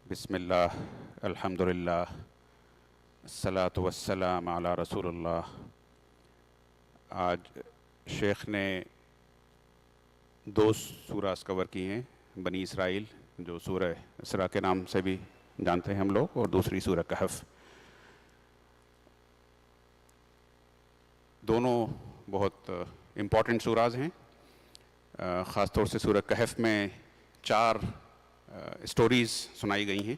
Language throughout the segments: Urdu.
بسم اللہ الحمد للہ الصلاۃ والسلام علی رسول اللہ۔ آج شیخ نے دو سورہ کور کی ہیں، بنی اسرائیل جو سورہ اسراء کے نام سے بھی جانتے ہیں ہم لوگ، اور دوسری سورہ کہف۔ دونوں بہت امپورٹنٹ سوراز ہیں۔ خاص طور سے سورہ کہف میں 4 اسٹوریز سنائی گئی ہیں،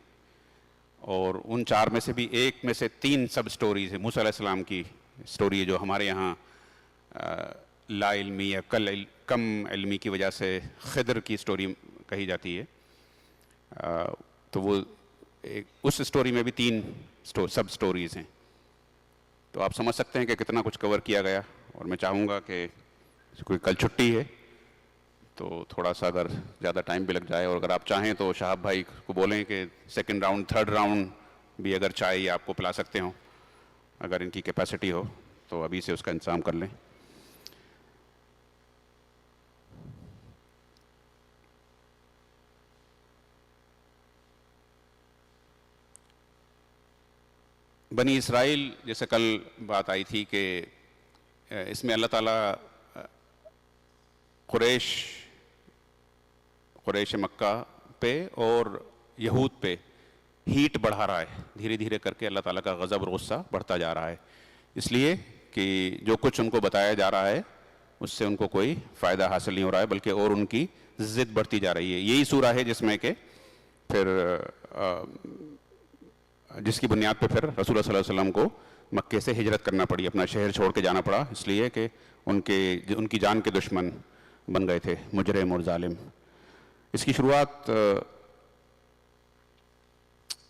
اور ان 4 میں سے بھی ایک میں سے 3 سب اسٹوریز ہیں۔ موسیٰ علیہ السلام کی اسٹوری ہے جو ہمارے یہاں لا علمی یا کم علمی کی وجہ سے خضر کی اسٹوری کہی جاتی ہے، تو وہ اس اسٹوری میں بھی 3 سب اسٹوریز ہیں۔ تو آپ سمجھ سکتے ہیں کہ کتنا کچھ کور کیا گیا، اور میں چاہوں گا کہ کوئی کل چھٹی ہے تو تھوڑا سا اگر زیادہ ٹائم بھی لگ جائے، اور اگر آپ چاہیں تو شہاب بھائی کو بولیں کہ سیکنڈ راؤنڈ 3rd راؤنڈ بھی اگر چائے آپ کو پلا سکتے ہوں، اگر ان کی کیپیسٹی ہو تو ابھی سے اس کا انتظام کر لیں۔ بنی اسرائیل جیسے کل بات آئی تھی کہ اس میں اللہ تعالیٰ قریش مکہ پہ اور یہود پہ ہیٹ بڑھا رہا ہے، دھیرے دھیرے کر کے اللہ تعالیٰ کا غضب اور غصہ بڑھتا جا رہا ہے، اس لیے کہ جو کچھ ان کو بتایا جا رہا ہے اس سے ان کو کوئی فائدہ حاصل نہیں ہو رہا ہے، بلکہ اور ان کی ضد بڑھتی جا رہی ہے۔ یہی سورہ ہے جس میں کہ پھر جس کی بنیاد پہ پھر رسول اللہ صلی اللہ علیہ وسلم کو مکے سے ہجرت کرنا پڑی، اپنا شہر چھوڑ کے جانا پڑا، اس لیے کہ ان کی جان کے دشمن بن گئے تھے، مجرم اور ظالم۔ اس کی شروعات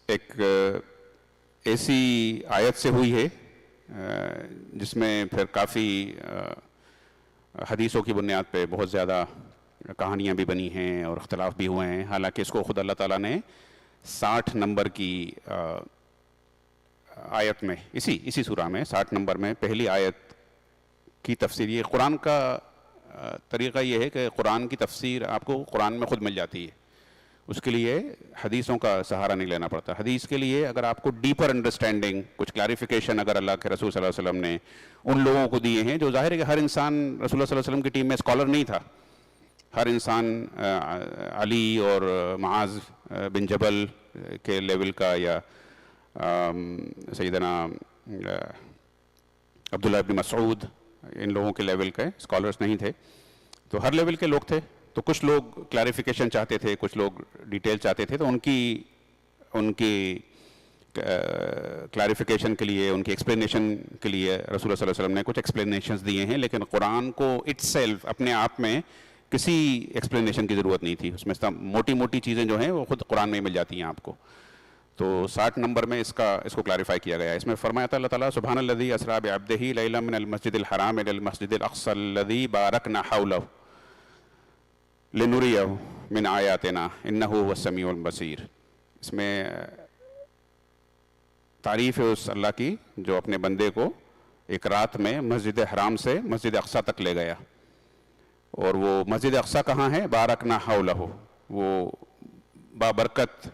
ایک ایسی آیت سے ہوئی ہے جس میں پھر کافی حدیثوں کی بنیاد پہ بہت زیادہ کہانیاں بھی بنی ہیں اور اختلاف بھی ہوئے ہیں، حالانکہ اس کو خود اللہ تعالیٰ نے 60 نمبر کی آیت میں اسی سورہ میں 60 نمبر میں پہلی آیت کی تفسیر۔ یہ قرآن کا طریقہ یہ ہے کہ قرآن کی تفسیر آپ کو قرآن میں خود مل جاتی ہے، اس کے لیے حدیثوں کا سہارا نہیں لینا پڑتا۔ حدیث کے لیے اگر آپ کو ڈیپر انڈرسٹینڈنگ، کچھ کلیریفیکیشن اگر اللہ کے رسول صلی اللہ علیہ وسلم نے ان لوگوں کو دیے ہیں، جو ظاہر ہے کہ ہر انسان رسول اللہ صلی اللہ علیہ وسلم کی ٹیم میں اسکالر نہیں تھا، ہر انسان علی اور معاذ بن جبل کے لیول کا یا سیدنا عبداللہ بن مسعود ان لوگوں کے لیول کے اسکالرس نہیں تھے، تو ہر لیول کے لوگ تھے۔ تو کچھ لوگ کلیریفیکیشن چاہتے تھے، کچھ لوگ ڈیٹیل چاہتے تھے، تو ان کی کلیریفیکیشن کے لیے، ان کی ایکسپلینیشن کے لیے رسول اللہ صلی اللہ علیہ وسلم نے کچھ ایکسپلینیشنز دیے ہیں، لیکن قرآن کو اٹ سیلف اپنے آپ میں کسی ایکسپلینیشن کی ضرورت نہیں تھی، اس میں موٹی موٹی چیزیں جو ہیں وہ خود قرآن میں مل جاتی ہیں آپ کو۔ تو 60 نمبر میں اس کو کلیریفائی کیا گیا ہے۔ اس میں فرمایا تھا اللہ تعالیٰ سبحان الذی اسریٰ بعبدہ لیلا من المسجد الحرام الی المسجد الاقصی الذی بارکنا حولہ لنریہ من آیاتنا انہ هو السمیع البصیر۔ اس میں تعریف ہے اس اللہ کی جو اپنے بندے کو ایک رات میں مسجد حرام سے مسجد اقصی تک لے گیا، اور وہ مسجد اقصی کہاں ہے؟ بارکنا حولہ، وہ بابرکت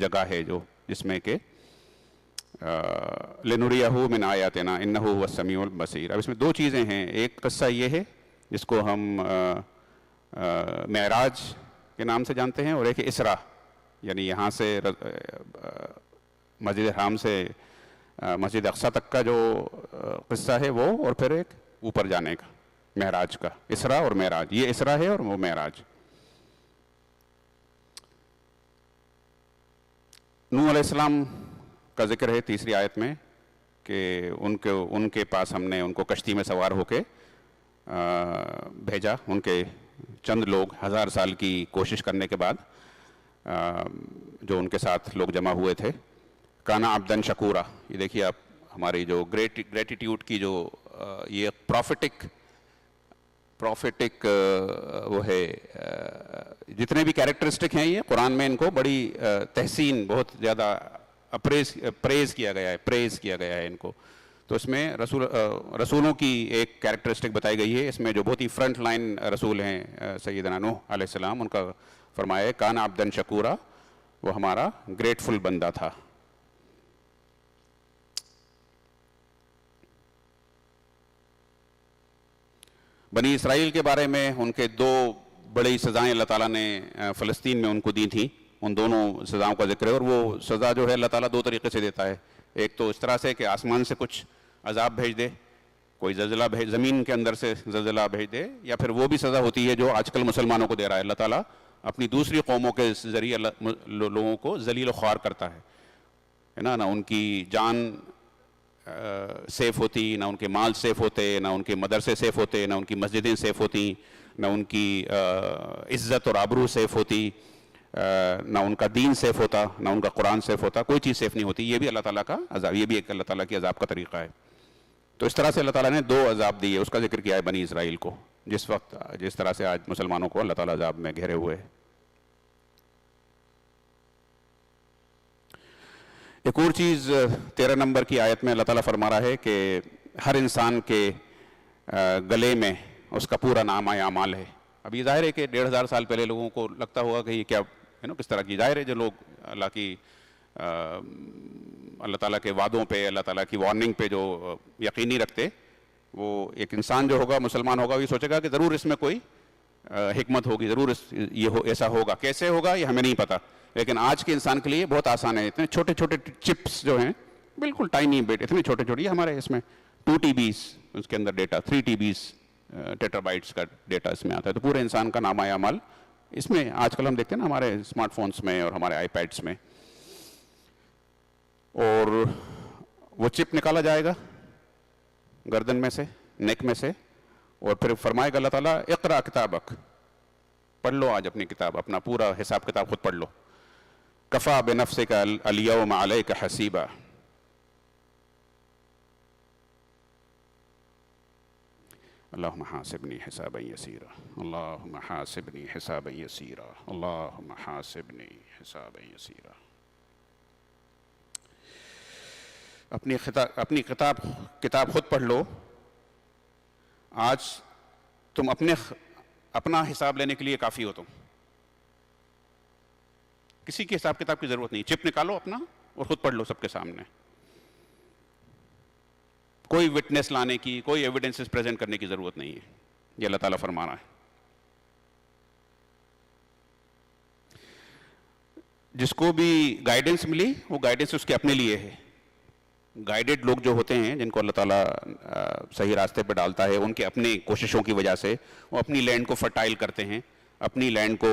جگہ ہے جو جس میں کہ لنریہ من آیاتنا انہ هو السمیع البصیر۔ اب اس میں 2 چیزیں ہیں، ایک قصہ یہ ہے جس کو ہم معراج کے نام سے جانتے ہیں، اور ایک اسراء، یعنی یہاں سے مسجد حرام سے مسجد اقصی تک کا جو قصہ ہے وہ، اور پھر ایک اوپر جانے کا، معراج کا، اسراء اور معراج۔ یہ اسراء ہے اور وہ معراج۔ نوح علیہ السلام کا ذکر ہے تیسری آیت میں کہ ان کے پاس ہم نے ان کو کشتی میں سوار ہو کے بھیجا، ان کے چند لوگ 1000 سال کی کوشش کرنے کے بعد جو ان کے ساتھ لوگ جمع ہوئے تھے۔ کانا عبدن شکورا، یہ دیکھیے آپ ہماری جو گریٹیٹیوڈ کی جو یہ پروفیٹک وہ ہے، جتنے بھی کیریکٹرسٹک ہیں یہ قرآن میں ان کو بڑی تحسین، بہت زیادہ پریز کیا گیا ہے ان کو۔ تو اس میں رسولوں کی ایک کیریکٹرسٹک بتائی گئی ہے، اس میں جو بہت ہی فرنٹ لائن رسول ہیں سیدنا نوح علیہ السلام، ان کا فرمایا ہے کان عبدن شکورا، وہ ہمارا گریٹفل بندہ تھا. بنی اسرائیل کے بارے میں ان کے دو بڑی سزائیں اللہ تعالیٰ نے فلسطین میں ان کو دی تھیں. ان دونوں سزاؤں کا ذکر ہے، اور وہ سزا جو ہے اللہ تعالیٰ دو طریقے سے دیتا ہے. ایک تو اس طرح سے کہ آسمان سے کچھ عذاب بھیج دے، کوئی زلزلہ زمین کے اندر سے زلزلہ بھیج دے، یا پھر وہ بھی سزا ہوتی ہے جو آج کل مسلمانوں کو دے رہا ہے. اللہ تعالیٰ اپنی دوسری قوموں کے ذریعے لوگوں کو ذلیل و خوار کرتا ہے نا. نہ ان کی جان سیف ہوتی، نہ ان کے مال سیف ہوتے، نہ ان کے مدرسے سیف ہوتے، نہ ان کی مسجدیں سیف ہوتی، نہ ان کی عزت اور آبرو سیف ہوتی، نہ ان کا دین سیف ہوتا، نہ ان کا قرآن سیف ہوتا. کوئی چیز سیف نہیں ہوتی. یہ بھی اللہ تعالیٰ کا عذاب، یہ بھی ایک اللہ تعالیٰ کی عذاب کا طریقہ ہے. تو اس طرح سے اللہ تعالیٰ نے دو عذاب دیے، اس کا ذکر کیا ہے بنی اسرائیل کو، جس طرح سے آج مسلمانوں کو اللہ تعالیٰ عذاب میں گھیرے ہوئے ہے. ایک اور چیز 13 نمبر کی آیت میں اللہ تعالیٰ فرما رہا ہے کہ ہر انسان کے گلے میں اس کا پورا نامہ اعمال ہے. اب یہ ظاہر ہے کہ 1500 سال پہلے لوگوں کو لگتا ہوگا کہ یہ کیا کس طرح کی. ظاہر ہے جو لوگ اللہ تعالیٰ کے وعدوں پہ، اللہ تعالیٰ کی وارننگ پہ جو یقینی رکھتے، وہ ایک انسان جو ہوگا، مسلمان ہوگا، وہ سوچے گا کہ ضرور اس میں کوئی حکمت ہوگی، ضرور ایسا ہوگا. کیسے ہوگا یہ ہمیں نہیں پتا، لیکن آج کے انسان کے لیے بہت آسان ہے. اتنے چھوٹے چھوٹے چپس جو ہیں، بالکل ٹائنی بٹ، اتنے چھوٹے چھوٹے، یہ ہمارے اس میں 2 TB اس کے اندر ڈیٹا، 3 TB ٹیٹرا بائٹس کا ڈیٹا اس میں آتا ہے. تو پورے انسان کا نامہ اعمال اس میں آج کل ہم دیکھتے ہیں نا ہمارے اسمارٹ فونس میں اور ہمارے آئی پیڈس میں. اور وہ چپ نکالا جائے گا گردن میں سے، نیک میں سے، اور پھر فرمائے گا اللہ تعالیٰ اقرا کتابک، پڑھ لو آج اپنی کتاب، اپنا پورا حساب کتاب خود پڑھ لو. کفا بنفسک الیوم علیک حسیبا. اللہم حاسبنی حسابا یسیرا، اللہم حاسبنی حسابا یسیرا، اللہم حاسبنی حسابا یسیرا. اپنی کتاب خود پڑھ لو. آج تم اپنا حساب لینے کے لیے کافی ہو. تم کسی کی حساب کتاب کی ضرورت نہیں. چپ نکالو اپنا اور خود پڑھ لو سب کے سامنے. کوئی وٹنس لانے کی، کوئی ایویڈنسز پریزنٹ کرنے کی ضرورت نہیں ہے. یہ اللہ تعالیٰ فرما رہا ہے. جس کو بھی گائیڈنس ملی، وہ گائیڈنس اس کے اپنے لیے ہے. گائیڈڈ لوگ جو ہوتے ہیں، جن کو اللہ تعالیٰ صحیح راستے پہ ڈالتا ہے، ان کے اپنی کوششوں کی وجہ سے وہ اپنی لینڈ کو فرٹائل کرتے ہیں، اپنی لینڈ کو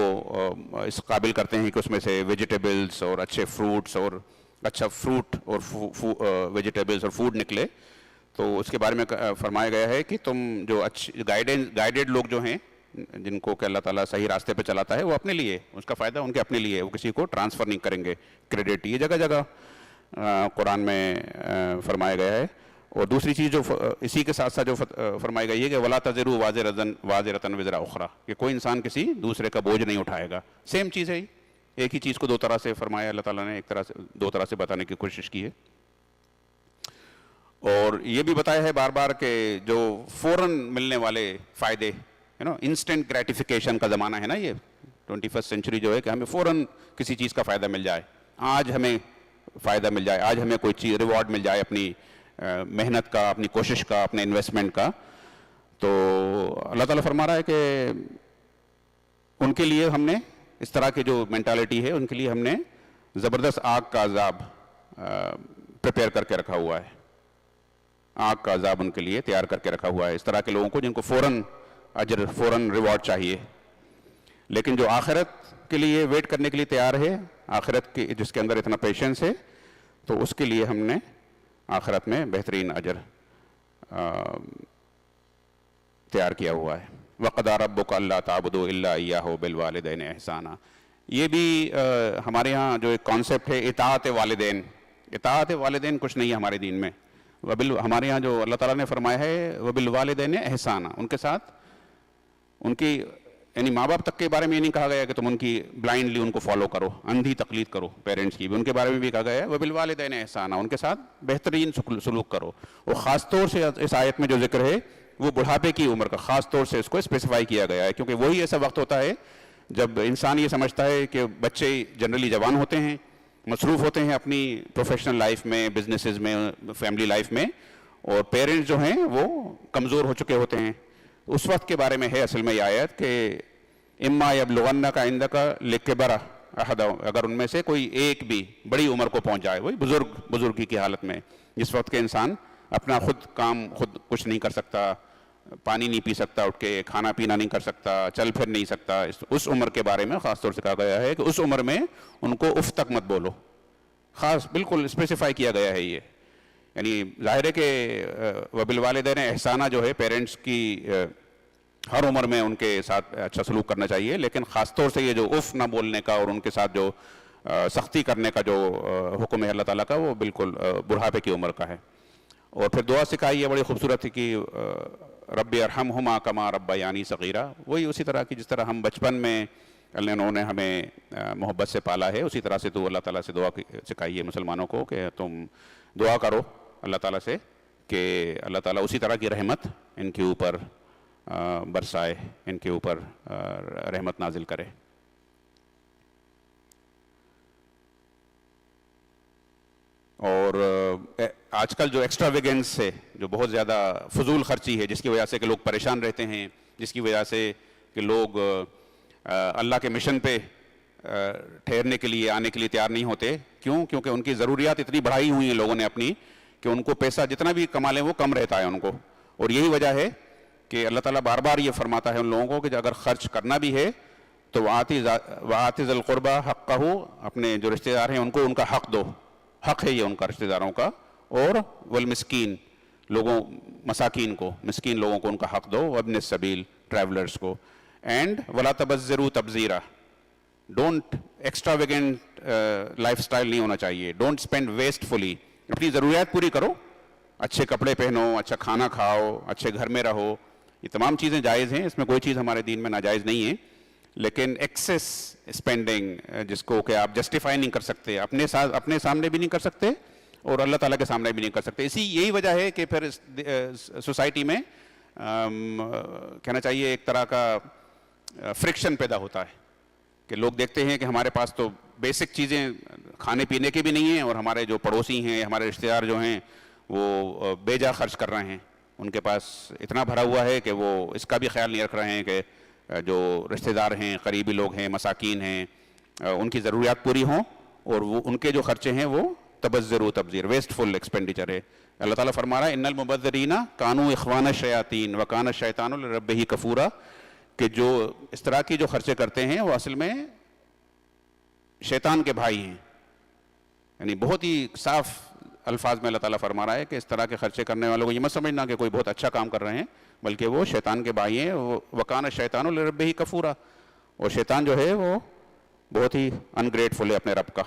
اس قابل کرتے ہیں کہ اس میں سے ویجیٹیبلز اور اچھے فروٹس اور اچھا فروٹ اور ویجیٹیبلز اور فوڈ نکلے. تو اس کے بارے میں فرمایا گیا ہے کہ تم جو اچھے گائیڈڈ لوگ جو ہیں، جن کو کہ اللہ تعالیٰ صحیح راستے پہ چلاتا ہے، وہ اپنے لیے، اس کا فائدہ ان کے اپنے لیے، وہ کسی کو ٹرانسفر نہیں کریں گے کریڈٹ. یہ جگہ جگہ قرآن میں فرمایا گیا ہے. اور دوسری چیز جو اسی کے ساتھ ساتھ جو فرمائی گئی ہے کہ وَلَا تَزِرُ وَازِرَةٌ وِزْرَ أُخْرَى، کہ کوئی انسان کسی دوسرے کا بوجھ نہیں اٹھائے گا. سیم چیز ہے، ایک ہی چیز کو دو طرح سے فرمایا اللہ تعالیٰ نے، ایک طرح سے دو طرح سے بتانے کی کوشش کی ہے. اور یہ بھی بتایا ہے بار بار کہ جو فوراً ملنے والے فائدے، انسٹنٹ گریٹیفیکیشن کا زمانہ ہے نا یہ 21 سینچری جو ہے، کہ ہمیں فوراً کسی چیز کا فائدہ مل جائے، آج ہمیں فائدہ مل جائے، آج ہمیں کوئی چیز ریوارڈ مل جائے اپنی محنت کا، اپنی کوشش کا، اپنے انویسٹمنٹ کا. تو اللہ تعالیٰ فرما رہا ہے کہ ان کے لیے ہم نے اس طرح کی جو مینٹالٹی ہے، ان کے لیے ہم نے زبردست آگ کا عذاب پریپیئر کر کے رکھا ہوا ہے. آگ کا عذاب ان کے لیے تیار کر کے رکھا ہوا ہے، اس طرح کے لوگوں کو جن کو فوراً اجر، فوراً ریوارڈ چاہیے. لیکن جو آخرت کے لیے ویٹ کرنے کے لیے تیار ہے، آخرت کی جس کے اندر اتنا پیشنس ہے، تو اس کے لیے ہم نے آخرت میں بہترین اجر تیار کیا ہوا ہے. وَقَضَىٰ رَبُّكَ أَلَّا تَعْبُدُوا إِلَّا إِيَّاهُ بِالْوَالِدَيْنِ إِحْسَانًا. یہ بھی ہمارے ہاں جو ایک کانسیپٹ ہے اطاعت والدین. اطاعت والدین کچھ نہیں ہے ہمارے دین میں. ہمارے ہاں جو اللہ تعالیٰ نے فرمایا ہے وَبِالْوَالِدَيْنِ إِحْسَانًا، ان کے ساتھ، ان کی یعنی ماں باپ تک کے بارے میں یہ نہیں کہا گیا کہ تم ان کی بلائنڈلی ان کو فالو کرو، اندھی تقلید کرو پیرنٹس کی بھی. ان کے بارے میں بھی کہا گیا ہے وَبِالْوَالِدَيْنِ إِحْسَانًا، ان کے ساتھ بہترین سلوک کرو. اور خاص طور سے اس آیت میں جو ذکر ہے وہ بڑھاپے کی عمر کا خاص طور سے اس کو اسپیسیفائی کیا گیا ہے، کیونکہ وہی ایسا وقت ہوتا ہے جب انسان یہ سمجھتا ہے کہ بچے جنرلی جوان ہوتے ہیں، مصروف ہوتے ہیں اپنی پروفیشنل لائف میں، بزنسز میں، فیملی لائف میں، اور پیرنٹس جو ہیں وہ کمزور ہو چکے ہوتے ہیں، اس وقت کے بارے میں ہے اصل میں یہ آیت کہ اما یبلغنک عندک الکبر احدہما، اگر ان میں سے کوئی ایک بھی بڑی عمر کو پہنچ جائے، وہی بزرگی کی حالت میں، جس وقت کے انسان اپنا خود کچھ نہیں کر سکتا، پانی نہیں پی سکتا اٹھ کے، کھانا پینا نہیں کر سکتا، چل پھر نہیں سکتا، اس عمر کے بارے میں خاص طور سے کہا گیا ہے کہ اس عمر میں ان کو اف تک مت بولو، خاص بالکل اسپیسیفائی کیا گیا ہے یہ. یعنی ظاہر ہے کہ وبالوالدین احسانہ جو ہے پیرنٹس کی ہر عمر میں ان کے ساتھ اچھا سلوک کرنا چاہیے، لیکن خاص طور سے یہ جو اف نہ بولنے کا اور ان کے ساتھ جو سختی کرنے کا جو حکم ہے اللہ تعالیٰ کا، وہ بالکل بڑھاپے کی عمر کا ہے. اور پھر دعا سکھائی ہے بڑی خوبصورت تھی کہ رب ارحمہما کما ربیانی صغیرا، وہی اسی طرح کی جس طرح ہم بچپن میں انہوں نے ہمیں محبت سے پالا ہے، اسی طرح سے تو اللہ تعالیٰ سے دعا سکھائی ہے مسلمانوں کو کہ تم دعا کرو اللہ تعالیٰ سے کہ اللہ تعالیٰ اسی طرح کی رحمت ان کے اوپر برسائے، ان کے اوپر رحمت نازل کرے. اور آج کل جو ایکسٹرا ویگنس ہے، جو بہت زیادہ فضول خرچی ہے، جس کی وجہ سے کہ لوگ پریشان رہتے ہیں، جس کی وجہ سے کہ لوگ اللہ کے مشن پہ ٹھہرنے کے لیے آنے کے لیے تیار نہیں ہوتے. کیوں؟ کیونکہ ان کی ضروریات اتنی بڑھائی ہوئی ہیں لوگوں نے اپنی کہ ان کو پیسہ جتنا بھی کما لیں وہ کم رہتا ہے ان کو. اور یہی وجہ ہے کہ اللہ تعالیٰ بار بار یہ فرماتا ہے ان لوگوں کو کہ اگر خرچ کرنا بھی ہے تو وآتِ ذی القربیٰ حقہ، اپنے جو رشتہ دار ہیں ان کو ان کا حق دو، حق ہے یہ ان کا رشتہ داروں کا. اور والمسکین، لوگوں مساکین کو، مسکین لوگوں کو ان کا حق دو، وابن السبیل، ٹریولرز کو. اینڈ ولا تبذروا تبذیرا، ڈونٹ ایکسٹراویگنٹ لائف سٹائل نہیں ہونا چاہیے. ڈونٹ اسپینڈ ویسٹفلی، اپنی ضروریات پوری کرو، اچھے کپڑے پہنو، اچھا کھانا کھاؤ، اچھے گھر میں رہو، یہ تمام چیزیں جائز ہیں، اس میں کوئی چیز ہمارے دین میں ناجائز نہیں ہے. لیکن ایکسیس اسپینڈنگ جس کو کہ آپ جسٹیفائی نہیں کر سکتے، اپنے سامنے بھی نہیں کر سکتے اور اللہ تعالیٰ کے سامنے بھی نہیں کر سکتے. یہی وجہ ہے کہ پھر سوسائٹی میں کہنا چاہیے ایک طرح کا فرکشن پیدا ہوتا ہے کہ لوگ دیکھتے ہیں کہ ہمارے پاس تو بیسک چیزیں کھانے پینے کے بھی نہیں ہیں، اور ہمارے جو پڑوسی ہیں، ہمارے رشتہ دار جو ہیں وہ بے جا خرچ کر رہے ہیں، ان کے پاس اتنا بھرا ہوا ہے کہ وہ اس کا بھی خیال نہیں رکھ رہے ہیں کہ جو رشتہ دار ہیں، قریبی لوگ ہیں، مساکین ہیں، ان کی ضروریات پوری ہوں، اور وہ ان کے جو خرچے ہیں وہ تبذر و تبذیر، ویسٹ فل ایکسپینڈیچر ہے. اللہ تعالیٰ فرما رہا ہے ان المبذرین کانوا اخوان الشیاطین وکان الشیطان لربہ کفورا، کہ جو اس طرح کی جو خرچے کرتے ہیں وہ اصل میں شیطان کے بھائی ہیں. یعنی بہت ہی صاف الفاظ میں اللہ تعالیٰ فرما رہا ہے کہ اس طرح کے خرچے کرنے والوں کو یہ مت سمجھنا کہ کوئی بہت اچھا کام کر رہے ہیں، بلکہ وہ شیطان کے بھائی ہیں. وکان الشیطان لربہ کفورا، اور شیطان جو ہے وہ بہت ہی انگریٹفل ہے اپنے رب کا.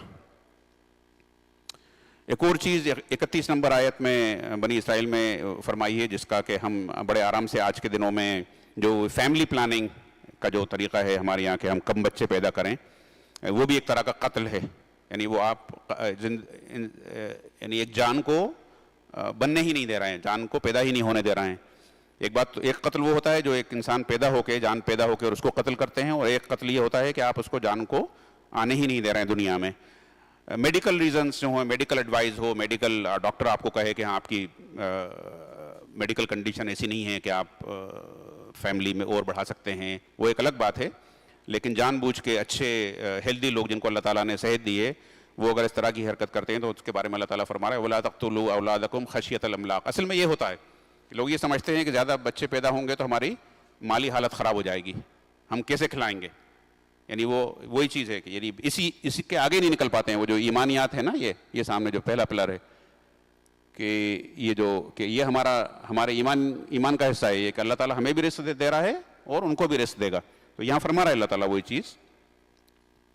ایک اور چیز 31 نمبر آیت میں بنی اسرائیل میں فرمائی ہے، جس کا کہ ہم بڑے آرام سے آج کے دنوں میں جو فیملی پلاننگ کا جو طریقہ ہے ہمارے یہاں کہ ہم کم بچے پیدا کریں، وہ بھی ایک طرح کا قتل ہے. یعنی وہ آپ یعنی ایک جان کو بننے ہی نہیں دے رہے ہیں، جان کو پیدا ہی نہیں ہونے دے رہے ہیں. ایک قتل وہ ہوتا ہے جو ایک انسان پیدا ہو کے، جان پیدا ہو کے اور اس کو قتل کرتے ہیں، اور ایک قتل یہ ہوتا ہے کہ آپ اس کو جان کو آنے ہی نہیں دے رہے ہیں دنیا میں. میڈیکل ریزنز جو ہوں، میڈیکل ایڈوائز ہو، میڈیکل ڈاکٹر آپ کو کہے کہ ہاں آپ کی میڈیکل کنڈیشن ایسی نہیں ہے کہ آپ فیملی میں اور بڑھا سکتے ہیں، وہ ایک الگ بات ہے. لیکن جان بوجھ کے اچھے ہیلدی لوگ جن کو اللہ تعالیٰ نے صحت دی ہے، وہ اگر اس طرح کی حرکت کرتے ہیں تو اس کے بارے میں اللہ تعالیٰ فرما رہا ہے وَلَا تَقْتُلُوا أَوْلَادَكُمْ خَشْيَةَ الْإِمْلَاقِ. اصل میں یہ ہوتا ہے کہ لوگ یہ سمجھتے ہیں کہ زیادہ بچے پیدا ہوں گے تو ہماری مالی حالت خراب ہو جائے گی، ہم کیسے کھلائیں گے. یعنی وہی چیز ہے کہ یعنی اسی کے آگے نہیں نکل پاتے ہیں. وہ جو ایمانیات ہے نا، یہ سامنے جو پہلا پلر ہے کہ یہ ہمارے ایمان کا حصہ ہے یہ کہ اللہ تعالیٰ ہمیں بھی رزق دے رہا ہے اور ان کو بھی رزق دے گا. تو یہاں فرما رہا ہے اللہ تعالیٰ وہی چیز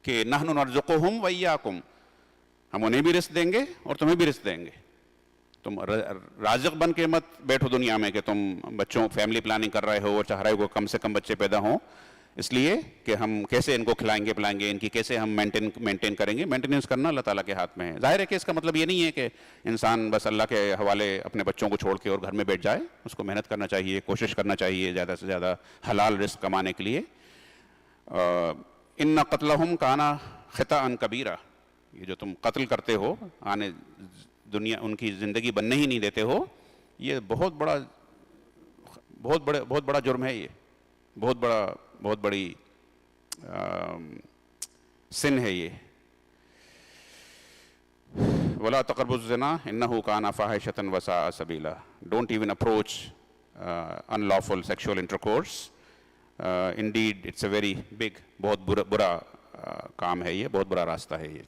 کہ نحن نرزقہم وإیاکم، ہم انہیں بھی رزق دیں گے اور تمہیں بھی رزق دیں گے. تم رازق بن کے مت بیٹھو دنیا میں کہ تم بچوں فیملی پلاننگ کر رہے ہو اور چاہ رہے ہو کم سے کم بچے پیدا ہوں، اس لیے کہ ہم کیسے ان کو کھلائیں گے پلائیں گے، ان کی کیسے ہم مینٹین کریں گے. مینٹیننس کرنا اللہ تعالیٰ کے ہاتھ میں ہے. ظاہر ہے کہ اس کا مطلب یہ نہیں ہے کہ انسان بس اللہ کے حوالے اپنے بچوں کو چھوڑ کے اور گھر میں بیٹھ جائے. اس کو محنت کرنا چاہیے، کوشش کرنا چاہیے زیادہ سے زیادہ حلال رزق کمانے کے لیے. ان قتلہم کانا خطأ کبیرہ، یہ جو تم قتل کرتے ہو، آنے دنیا ان کی زندگی بننے ہی نہیں دیتے ہو، یہ بہت بڑا جرم ہے، یہ بہت بڑی سن ہے یہ. وَلَا تَقْرَبُوا الزِّنَا إِنَّهُ كَانَ فَاحِشَةً وَسَاءَ سَبِيلًا. Don't even approach unlawful sexual intercourse. Indeed, it's a very big, بہت برا کام ہے یہ، بہت برا راستہ ہے یہ.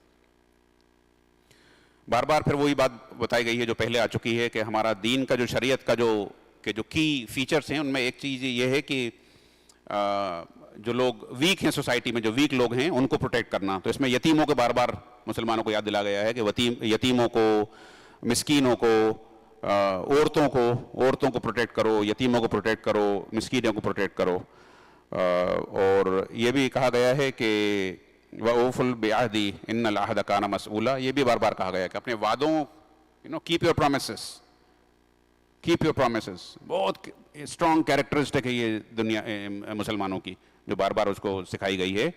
بار بار پھر وہی بات بتائی گئی ہے جو پہلے آ چکی ہے کہ ہمارا دین کا جو شریعت کا جو کی فیچرز ہیں، ان میں ایک چیز یہ ہے کہ جو لوگ ویک ہیں سوسائٹی میں، جو ویک لوگ ہیں ان کو پروٹیکٹ کرنا. تو اس میں یتیموں کو بار بار مسلمانوں کو یاد دلا گیا ہے کہ یتیموں کو، مسکینوں کو، عورتوں کو پروٹیکٹ کرو، یتیموں کو پروٹیکٹ کرو، مسکینوں کو پروٹیکٹ کرو. اور یہ بھی کہا گیا ہے کہ وَأَوْفُوا بِالْعَهْدِ إِنَّ الْعَهْدَ كَانَ مَسْئُولًا. یہ بھی بار بار کہا گیا ہے کہ اپنے وعدوں keep your promises. Keep your promises. بہت اسٹرانگ کیریکٹرسٹک ہے یہ دنیا مسلمانوں کی، جو بار بار اس کو سکھائی گئی ہے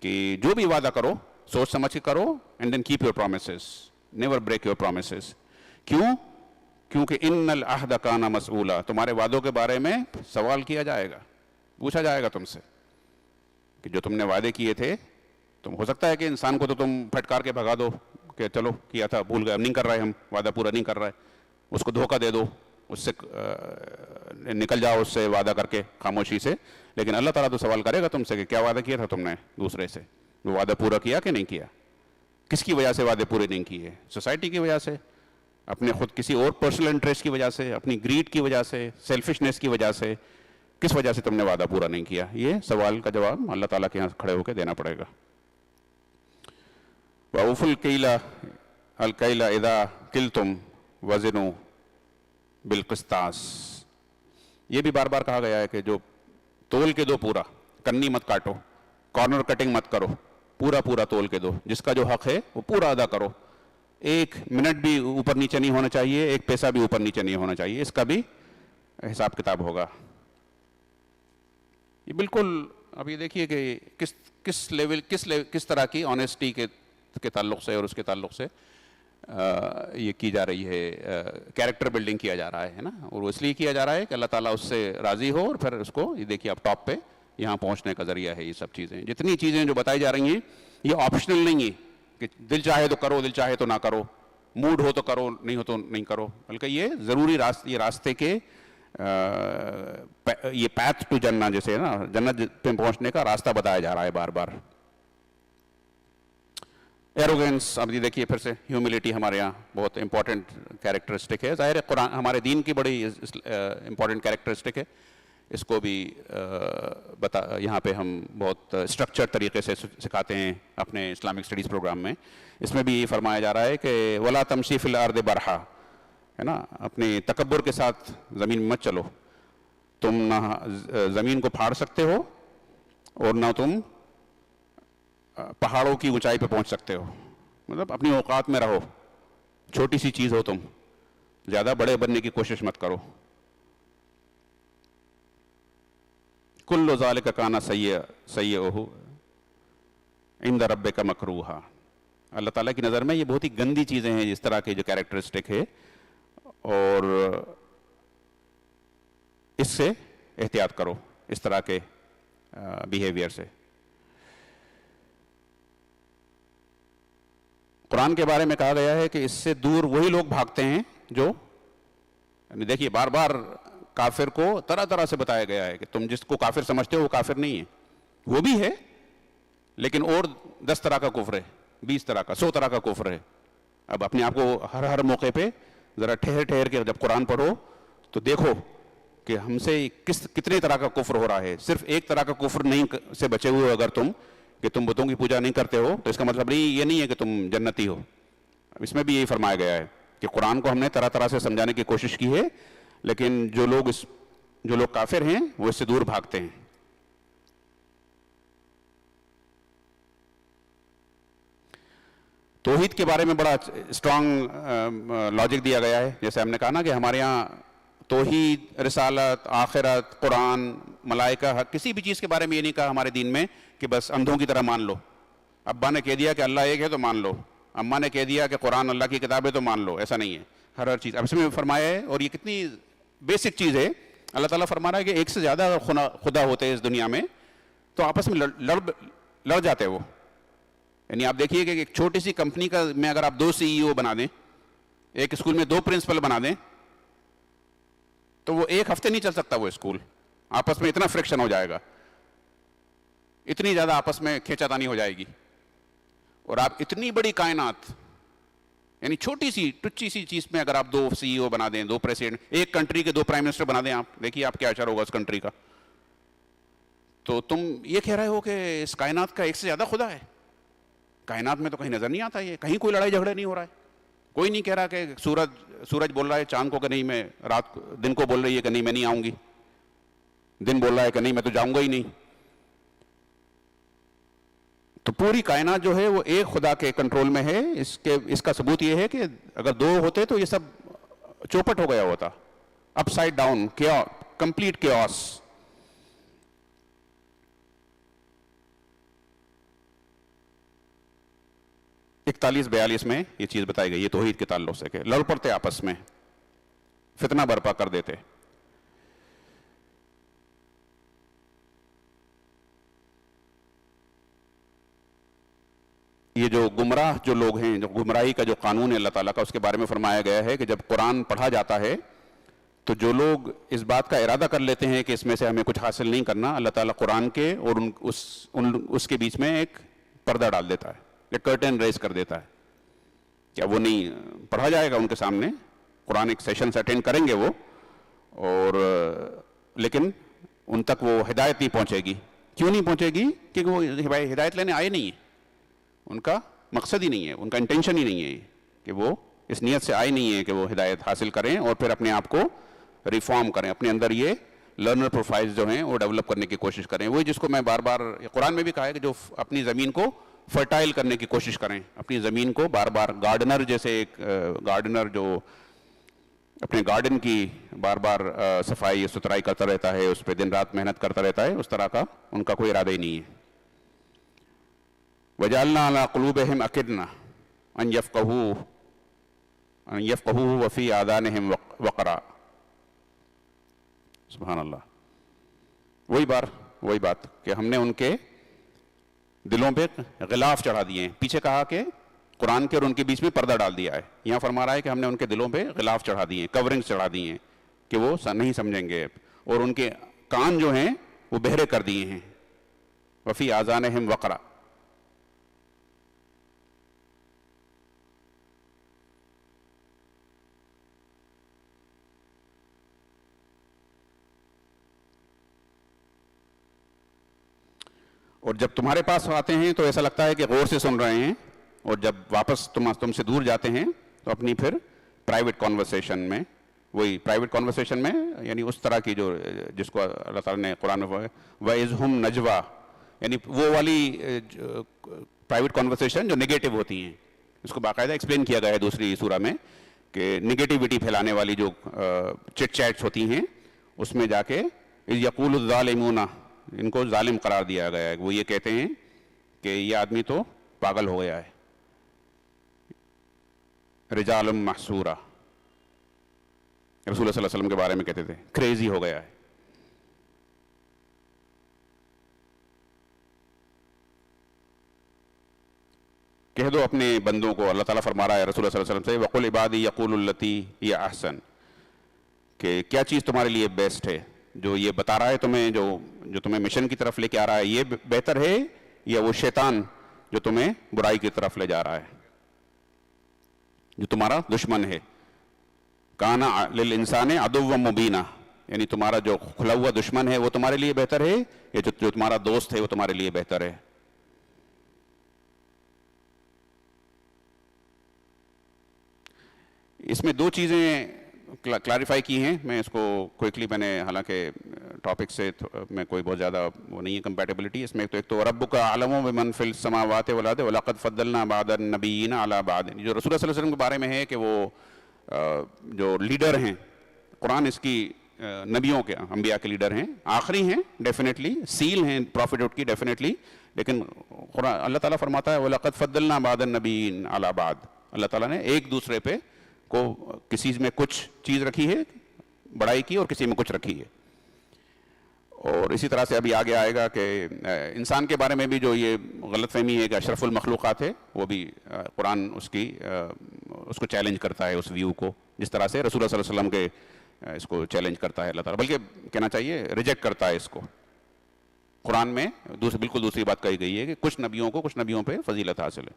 کہ جو بھی وعدہ کرو سوچ سمجھ کے کرو، and then keep your promises, never break your promises. کیوں؟ کیونکہ ان العہد کان مسئولا، تمہارے وعدوں کے بارے میں سوال کیا جائے گا، پوچھا جائے گا تم سے کہ جو تم نے وعدے کیے تھے. تم ہو سکتا ہے کہ انسان کو تو تم پھٹکار کے بھگا دو کہ چلو کیا تھا بھول گئے، اب نہیں کر رہے، ہم وعدہ پورا نہیں کر رہے، اس کو دھوکہ دے دو، اس سے نکل جاؤ اس سے وعدہ کر کے خاموشی سے. لیکن اللہ تعالیٰ تو سوال کرے گا تم سے کہ کیا وعدہ کیا تھا تم نے دوسرے سے، وہ وعدہ پورا کیا کہ نہیں کیا. کس کی وجہ سے وعدے پورے نہیں کیے؟ سوسائٹی کی وجہ سے، اپنے خود کسی اور پرسنل انٹرسٹ کی وجہ سے، اپنی گریڈ کی وجہ سے، سیلفشنس کی وجہ سے، کس وجہ سے تم نے وعدہ پورا نہیں کیا؟ یہ سوال کا جواب اللہ تعالیٰ کے یہاں کھڑے ہو کے دینا پڑے گا. وَأَوْفُوا الْكَيْلَ إِذَا كِلْتُمْ وَزِنُوا بِالْقِسْطَاسِ. یہ بھی بار بار کہا گیا ہے کہ جو تول کے دو پورا، کنی مت کاٹو، کارنر کٹنگ مت کرو، پورا تول کے دو، جس کا جو حق ہے وہ پورا ادا کرو. ایک منٹ بھی اوپر نیچے نہیں ہونا چاہیے، ایک پیسہ بھی اوپر نیچے نہیں ہونا چاہیے، اس کا بھی حساب کتاب ہوگا. یہ بالکل اب یہ دیکھیے کہ کس لیول کس طرح کی آنیسٹی کے تعلق سے اور اس کے تعلق سے یہ کی جا رہی ہے، کیریکٹر بلڈنگ کیا جا رہا ہے نا. اور وہ اس لیے کیا جا رہا ہے کہ اللہ تعالیٰ اس سے راضی ہو، اور پھر اس کو یہ دیکھیے اب ٹاپ پہ یہاں پہنچنے کا ذریعہ ہے. یہ سب چیزیں، جتنی چیزیں جو بتائی جا رہی ہیں، یہ آپشنل نہیں ہے کہ دل چاہے تو کرو، دل چاہے تو نہ کرو، موڈ ہو تو کرو، نہیں ہو تو نہیں کرو، بلکہ یہ ضروری یہ راستے کے یہ پیتھ ٹو جنہ جیسے نا، جنت پہ پہنچنے کا راستہ بتایا جا رہا ہے بار بار. ایروگینس، اب یہ دیکھیے پھر سے ہیوملٹی ہمارے یہاں بہت امپورٹنٹ کیریکٹرسٹک ہے. ظاہر ہے قرآن ہمارے دین کی بڑی امپورٹنٹ کیریکٹرسٹک ہے، اس کو بھی یہاں پہ ہم بہت اسٹرکچر طریقے سے سکھاتے ہیں اپنے اسلامک اسٹڈیز پروگرام میں. اس میں بھی یہ فرمایا جا رہا ہے کہ وَلَا تَمْشِي فِي الْأَرْضِ بَرْحًا، ہے نا، اپنے تکبر کے ساتھ زمین میں مت چلو. تم نہ زمین کو پھاڑ سکتے ہو اور نہ تم پہاڑوں کی اونچائی پہ پہنچ سکتے ہو. مطلب اپنی اوقات میں رہو، چھوٹی سی چیز ہو تم، زیادہ بڑے بننے کی کوشش مت کرو. کل ذالک کان سیئہ عند ربک مکروہا. اللہ تعالیٰ کی نظر میں یہ بہت ہی گندی چیزیں ہیں اس طرح کے جو کیریکٹرسٹک ہے، اور اس سے احتیاط کرو، اس طرح کے بیہیویئر سے. قرآن کے بارے میں کہا گیا ہے کہ اس سے دور وہی لوگ بھاگتے ہیں جو، دیکھیے بار بار کافر کو طرح طرح سے بتایا گیا ہے کہ تم جس کو کافر سمجھتے ہو وہ کافر نہیں ہے، وہ بھی ہے، لیکن اور 10 طرح کا کفر ہے، 20 طرح کا، 100 طرح کا کفر ہے. اب اپنے آپ کو ہر موقع پہ ذرا ٹھہر کے جب قرآن پڑھو تو دیکھو کہ ہم سے کتنے طرح کا کفر ہو رہا ہے. صرف ایک طرح کا کفر نہیں سے بچے ہوئے اگر تم، کہ تم بتوں کی پوجا نہیں کرتے ہو، تو اس کا مطلب یہ نہیں ہے کہ تم جنتی ہو. اس میں بھی یہی فرمایا گیا ہے کہ قرآن کو ہم نے طرح طرح سے سمجھانے کی کوشش کی ہے، لیکن جو لوگ کافر ہیں وہ اس سے دور بھاگتے ہیں. توحید کے بارے میں بڑا اسٹرانگ لاجک دیا گیا ہے. جیسے ہم نے کہا نا کہ ہمارے یہاں توحید، رسالت، آخرت، قرآن، ملائکہ کسی بھی چیز کے بارے میں یہ نہیں کہا ہمارے دین میں کہ بس اندھوں کی طرح مان لو. ابا نے کہہ دیا کہ اللہ ایک ہے تو مان لو, اماں نے کہہ دیا کہ قرآن اللہ کی کتاب ہے تو مان لو, ایسا نہیں ہے. ہر چیز اب اس میں فرمایا ہے, اور یہ کتنی بیسک چیز ہے. اللہ تعالیٰ فرما رہا ہے کہ ایک سے زیادہ خدا ہوتے ہیں اس دنیا میں تو آپس میں لڑ جاتے وہ. یعنی آپ دیکھیے کہ ایک چھوٹی سی کمپنی کا میں اگر آپ 2 CEO بنا دیں, ایک اسکول میں 2 پرنسپل بنا دیں, تو وہ ایک ہفتے نہیں چل سکتا وہ اسکول. آپس میں اتنا فرکشن ہو جائے گا, اتنی زیادہ آپس میں کھینچا تانی ہو جائے گی. اور آپ اتنی بڑی کائنات, یعنی چھوٹی سی ٹچی سی چیز میں اگر آپ 2 CEO بنا دیں, 2 پریزیڈنٹ, ایک کنٹری کے 2 پرائم منسٹر بنا دیں, آپ دیکھیے آپ کیا اثر ہوگا اس کنٹری کا. تو تم یہ کہہ رہے ہو کہ اس کائنات کا ایک سے زیادہ خدا ہے؟ کائنات میں تو کہیں نظر نہیں آتا, یہ کہیں کوئی لڑائی جھگڑے نہیں ہو رہا ہے. کوئی نہیں کہہ رہا کہ سورج بول رہا ہے چاند کو کہ نہیں میں دن کو بول رہی ہے کہ نہیں میں نہیں آؤں گی, دن بول رہا ہے کہ نہیں میں تو جاؤں گا ہی نہیں. تو پوری کائنات جو ہے وہ ایک خدا کے کنٹرول میں ہے. اس کا ثبوت یہ ہے کہ اگر 2 ہوتے تو یہ سب چوپٹ ہو گیا ہوتا, اپ سائڈ ڈاؤن, کمپلیٹ کیوس. اکتالیس 42 میں یہ چیز بتائی گئی, یہ توحید کے تعلق سے کہ لڑ پڑتے آپس میں, فتنہ برپا کر دیتے. یہ جو گمراہ جو لوگ ہیں, جو گمراہی کا جو قانون ہے اللہ تعالیٰ کا, اس کے بارے میں فرمایا گیا ہے کہ جب قرآن پڑھا جاتا ہے تو جو لوگ اس بات کا ارادہ کر لیتے ہیں کہ اس میں سے ہمیں کچھ حاصل نہیں کرنا, اللہ تعالیٰ قرآن کے اور اس کے بیچ میں ایک پردہ ڈال دیتا ہے, ایک کرٹن ریز کر دیتا ہے. کیا وہ نہیں پڑھا جائے گا ان کے سامنے, قرآن ایک سیشن سے اٹینڈ کریں گے وہ, اور لیکن ان تک وہ ہدایت نہیں پہنچے گی. کیوں نہیں پہنچے گی؟ کیونکہ وہ ہدایت لینے آئے نہیں ہیں, ان کا مقصد ہی نہیں ہے, ان کا انٹینشن ہی نہیں ہے, کہ وہ اس نیت سے آئے نہیں ہیں کہ وہ ہدایت حاصل کریں اور پھر اپنے آپ کو ریفارم کریں, اپنے اندر یہ لرنر پروفائلز جو ہیں وہ ڈیولپ کرنے کی کوشش کریں. وہی جس کو میں بار بار قرآن میں بھی کہا ہے کہ جو اپنی زمین کو فرٹائل کرنے کی کوشش کریں, اپنی زمین کو بار بار, گارڈنر جیسے ایک گارڈنر جو اپنے گارڈن کی بار بار صفائی ستھرائی کرتا رہتا ہے, اس پہ دن رات محنت کرتا رہتا ہے, اس طرح کا ان کا کوئی ارادہ ہی نہیں ہے. وَجَعَلْنَا عَلَىٰ قُلُوبِهِمْ أَكِنَّةً أَن يَفْقَهُوهُ وَفِي آذَانِهِمْ وَقْرًا. سبحان اللہ. وہی بات کہ ہم نے ان کے دلوں پہ غلاف چڑھا دیے ہیں. پیچھے کہا کہ قرآن کے اور ان کے بیچ میں پردہ ڈال دیا ہے, یہاں فرما رہا ہے کہ ہم نے ان کے دلوں پہ غلاف چڑھا دیے ہیں, کورنگ چڑھا دیے ہیں کہ وہ نہیں سمجھیں گے, اور ان کے کان جو ہیں وہ بہرے کر دیے ہیں. وفی آذانہم وقرا. اور جب تمہارے پاس آتے ہیں تو ایسا لگتا ہے کہ غور سے سن رہے ہیں, اور جب واپس تم سے دور جاتے ہیں تو اپنی پھر پرائیویٹ کانورسیشن میں, وہی پرائیویٹ کانورسیشن میں, یعنی اس طرح کی جو جس کو اللہ تعالیٰ نے قرآن میں وَإِذْهُمْ نَجْوَىٰ, یعنی وہ والی پرائیویٹ کانورسیشن جو نگیٹو ہوتی ہیں, اس کو باقاعدہ ایکسپلین کیا گیا ہے دوسری سورہ میں کہ نگیٹیوٹی پھیلانے والی جو چٹ چیٹس ہوتی ہیں, اس میں جا کے یقول الظالمون, ان کو ظالم قرار دیا گیا ہے. وہ یہ کہتے ہیں کہ یہ آدمی تو پاگل ہو گیا ہے. رجال محصورہ, رسول اللہ صلی اللہ علیہ وسلم کے بارے میں کہتے تھے, کریزی ہو گیا ہے. کہہ دو اپنے بندوں کو, اللہ تعالیٰ فرما رہا ہے رسول اللہ صلی اللہ علیہ وسلم سے, وَقُلْ عِبَادِي يَقُولُ الَّتِي هِيَ أَحْسَنُ, کہ کیا چیز تمہارے لیے بیسٹ ہے, جو یہ بتا رہا ہے تمہیں, جو تمہیں مشن کی طرف لے کے آ رہا ہے, یہ بہتر ہے یا وہ شیطان جو تمہیں برائی کی طرف لے جا رہا ہے, جو تمہارا دشمن ہے. کانا للانسان عدوا مبینا, یعنی تمہارا جو کھلا ہوا دشمن ہے وہ تمہارے لیے بہتر ہے یا جو تمہارا دوست ہے وہ تمہارے لیے بہتر ہے. اس میں 2 چیزیں کلیریفائی کی ہیں, میں اس کو کوئکلی, میں نے حالانکہ ٹاپک سے میں کوئی بہت زیادہ وہ نہیں ہے کمپیٹیبلٹی اس میں. ایک تو ربک اعلم بمن فی السماوات والارض ولقد فضلنا بعض النبیین علی بعض, جو رسول اللہ صلی اللہ علیہ وسلم کے بارے میں ہے کہ وہ جو لیڈر ہیں, قرآن اس کی نبیوں کے انبیاء کے لیڈر ہیں, آخری ہیں ڈیفینیٹلی, سیل ہیں پروفیٹہڈ کی ڈیفینیٹلی, لیکن قرآن اللہ تعالیٰ فرماتا ہے وَلَقَدْ فَضَّلْنَا بَعْضَ النَّبِيِّينَ عَلَىٰ بَعْضٍ, اللہ تعالیٰ نے ایک دوسرے پہ کو کسی میں کچھ چیز رکھی ہے بڑائی کی اور کسی میں کچھ رکھی ہے. اور اسی طرح سے ابھی آگے آئے گا کہ انسان کے بارے میں بھی جو یہ غلط فہمی ہے کہ اشرف المخلوقات ہے, وہ بھی قرآن اس کو چیلنج کرتا ہے اس ویو کو, جس طرح سے رسول اللہ صلی اللہ علیہ وسلم کے اس کو چیلنج کرتا ہے اللہ تعالیٰ, بلکہ کہنا چاہیے ریجیکٹ کرتا ہے اس کو. قرآن میں بالکل دوسری بات کہی گئی ہے کہ کچھ نبیوں پہ فضیلت حاصل ہے,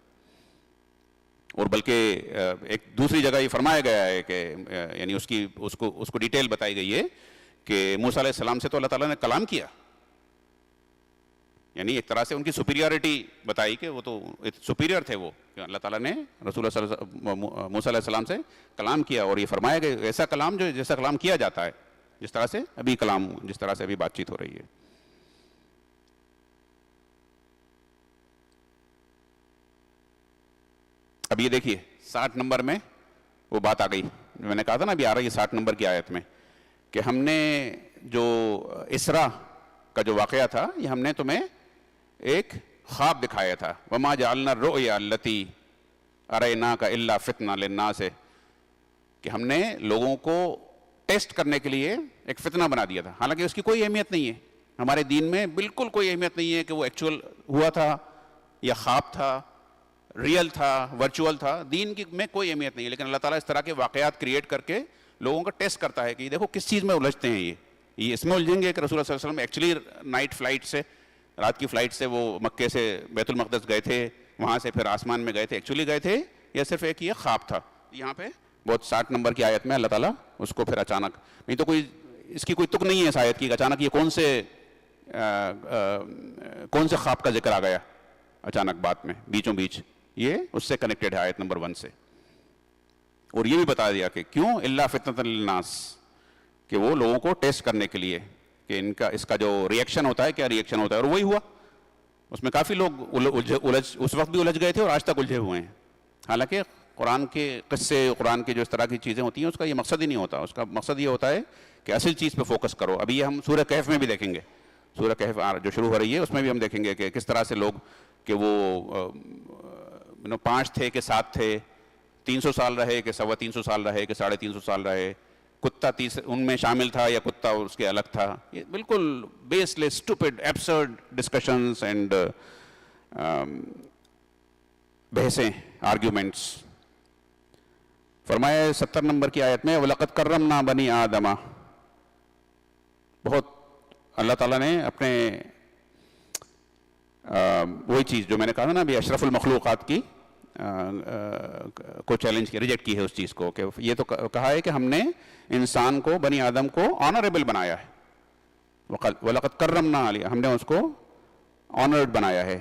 اور بلکہ ایک دوسری جگہ یہ فرمایا گیا ہے کہ یعنی اس کو ڈیٹیل بتائی گئی ہے کہ موسیٰ علیہ السلام سے تو اللہ تعالیٰ نے کلام کیا, یعنی ایک طرح سے ان کی سپیریورٹی بتائی کہ وہ تو سپیریئر تھے, وہ کہ اللہ تعالیٰ نے رسول اللہ صلی اللہ علیہ وسلم موسیٰ علیہ السلام سے کلام کیا, اور یہ فرمایا کہ ایسا کلام جو جیسا کلام کیا جاتا ہے, جس طرح سے ابھی بات چیت ہو رہی ہے. اب یہ دیکھیے 60 نمبر میں وہ بات آ گئی, میں نے کہا تھا نا ابھی آ رہی ہے 60 نمبر کی آیت میں, کہ ہم نے جو اسراء کا جو واقعہ تھا یہ ہم نے تمہیں ایک خواب دکھایا تھا, وَمَا جَعَلْنَا الرُّؤْيَا الَّتِي أَرَيْنَاكَ إِلَّا فِتْنَةً لِلنَّاسِ, کہ ہم نے لوگوں کو ٹیسٹ کرنے کے لیے ایک فتنہ بنا دیا تھا, حالانکہ اس کی کوئی اہمیت نہیں ہے ہمارے دین میں, بالکل کوئی اہمیت نہیں ہے کہ وہ ایکچوئل ہوا تھا یا خواب تھا, ریئل تھا, ورچوئل تھا, دین کی میں کوئی اہمیت نہیں ہے. لیکن اللہ تعالیٰ اس طرح کے واقعات کریٹ کر کے لوگوں کا ٹیسٹ کرتا ہے کہ دیکھو کس چیز میں الجھتے ہیں, یہ اس میں الجھیں گے کہ رسول اللہ صلی اللہ علیہ وسلم ایکچولی نائٹ فلائٹ سے, رات کی فلائٹ سے وہ مکے سے بیت المقدس گئے تھے, وہاں سے پھر آسمان میں گئے تھے, ایکچولی گئے تھے یا صرف ایک یہ خواب تھا. یہاں پہ بہت 60 نمبر کی آیت میں اللہ تعالیٰ اس کو پھر اچانک, نہیں تو کوئی اس کی کوئی تک نہیں ہے اس آیت کی, اچانک یہ کون سے خواب کا ذکر آ گیا اچانک بات میں بیچوں بیچ, یہ اس سے کنیکٹڈ ہے آیت نمبر 1 سے. اور یہ بھی بتا دیا کہ کیوں الا فتنۃ للناس, کہ وہ لوگوں کو ٹیسٹ کرنے کے لیے کہ اس کا جو ریئیکشن ہوتا ہے کیا ریئیکشن ہوتا ہے, اور وہی ہوا. اس میں کافی لوگ اس وقت بھی الجھ گئے تھے اور آج تک الجھے ہوئے ہیں, حالانکہ قرآن کے قصے, قرآن کی جو اس طرح کی چیزیں ہوتی ہیں اس کا یہ مقصد ہی نہیں ہوتا, اس کا مقصد یہ ہوتا ہے کہ اصل چیز پہ فوکس کرو. ابھی یہ ہم سورہ کہف میں بھی دیکھیں گے, سورہ کہف جو شروع ہو رہی ہے اس میں بھی ہم دیکھیں گے کہ کس طرح سے لوگ کہ وہ 5 تھے کہ 7 تھے, 300 سال رہے کہ 350 سال رہے کہ 350 سال رہے, کتا ان میں شامل تھا یا کتا اس کے الگ تھا. یہ بالکل baseless stupid absurd discussions and بحثیں, آرگیومنٹس. فرمایا 70 نمبر کی آیت میں وَلَقَدْ كَرَّمْنَا بَنِي آدَمَ, بہت اللہ تعالیٰ نے اپنے وہی چیز جو میں نے کہا تھا نا ابھی اشرف المخلوقات کی کو چیلنج کی, ریجیکٹ کی ہے اس چیز کو, کہ یہ تو کہا ہے کہ ہم نے انسان کو, بنی آدم کو آنریبل بنایا ہے. وَلَقَدْ كَرَّمْنَا عَلِيَ, ہم نے اس کو آنرڈ بنایا ہے.